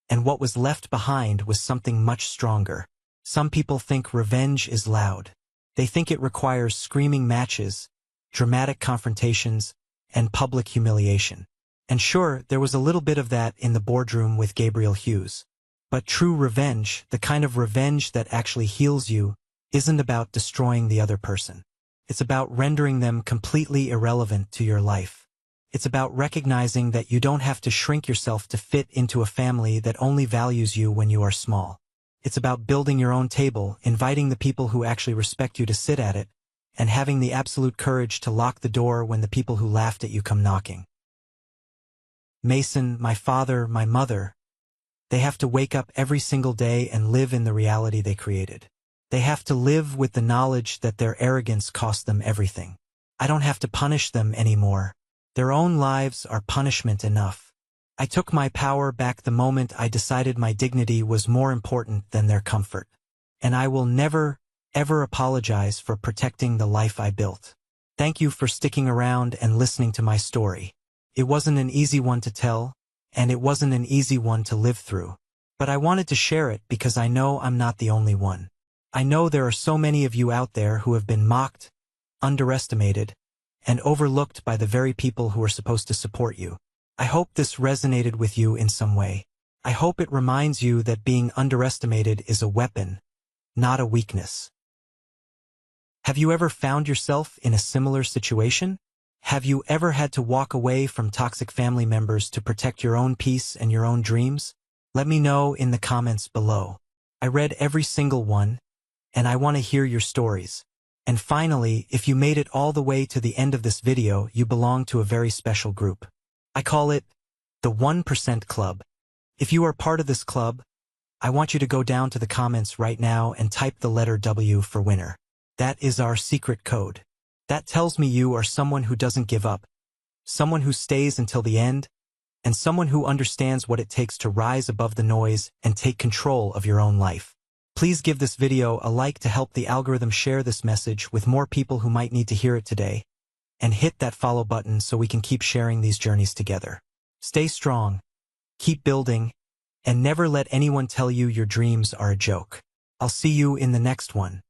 and what was left behind was something much stronger. Some people think revenge is loud. They think it requires screaming matches, dramatic confrontations, and public humiliation. And sure, there was a little bit of that in the boardroom with Gabriel Hughes. But true revenge, the kind of revenge that actually heals you, isn't about destroying the other person. It's about rendering them completely irrelevant to your life. It's about recognizing that you don't have to shrink yourself to fit into a family that only values you when you are small. It's about building your own table, inviting the people who actually respect you to sit at it, and having the absolute courage to lock the door when the people who laughed at you come knocking. Mason, my father, my mother, they have to wake up every single day and live in the reality they created. They have to live with the knowledge that their arrogance cost them everything. I don't have to punish them anymore. Their own lives are punishment enough. I took my power back the moment I decided my dignity was more important than their comfort. And I will never, ever apologize for protecting the life I built. Thank you for sticking around and listening to my story. It wasn't an easy one to tell, and it wasn't an easy one to live through. But I wanted to share it because I know I'm not the only one. I know there are so many of you out there who have been mocked, underestimated, and overlooked by the very people who are supposed to support you. I hope this resonated with you in some way. I hope it reminds you that being underestimated is a weapon, not a weakness. Have you ever found yourself in a similar situation? Have you ever had to walk away from toxic family members to protect your own peace and your own dreams? Let me know in the comments below. I read every single one, and I want to hear your stories. And finally, if you made it all the way to the end of this video, you belong to a very special group. I call it the 1% Club. If you are part of this club, I want you to go down to the comments right now and type the letter W for winner. That is our secret code. That tells me you are someone who doesn't give up, someone who stays until the end, and someone who understands what it takes to rise above the noise and take control of your own life. Please give this video a like to help the algorithm share this message with more people who might need to hear it today, and hit that follow button so we can keep sharing these journeys together. Stay strong, keep building, and never let anyone tell you your dreams are a joke. I'll see you in the next one.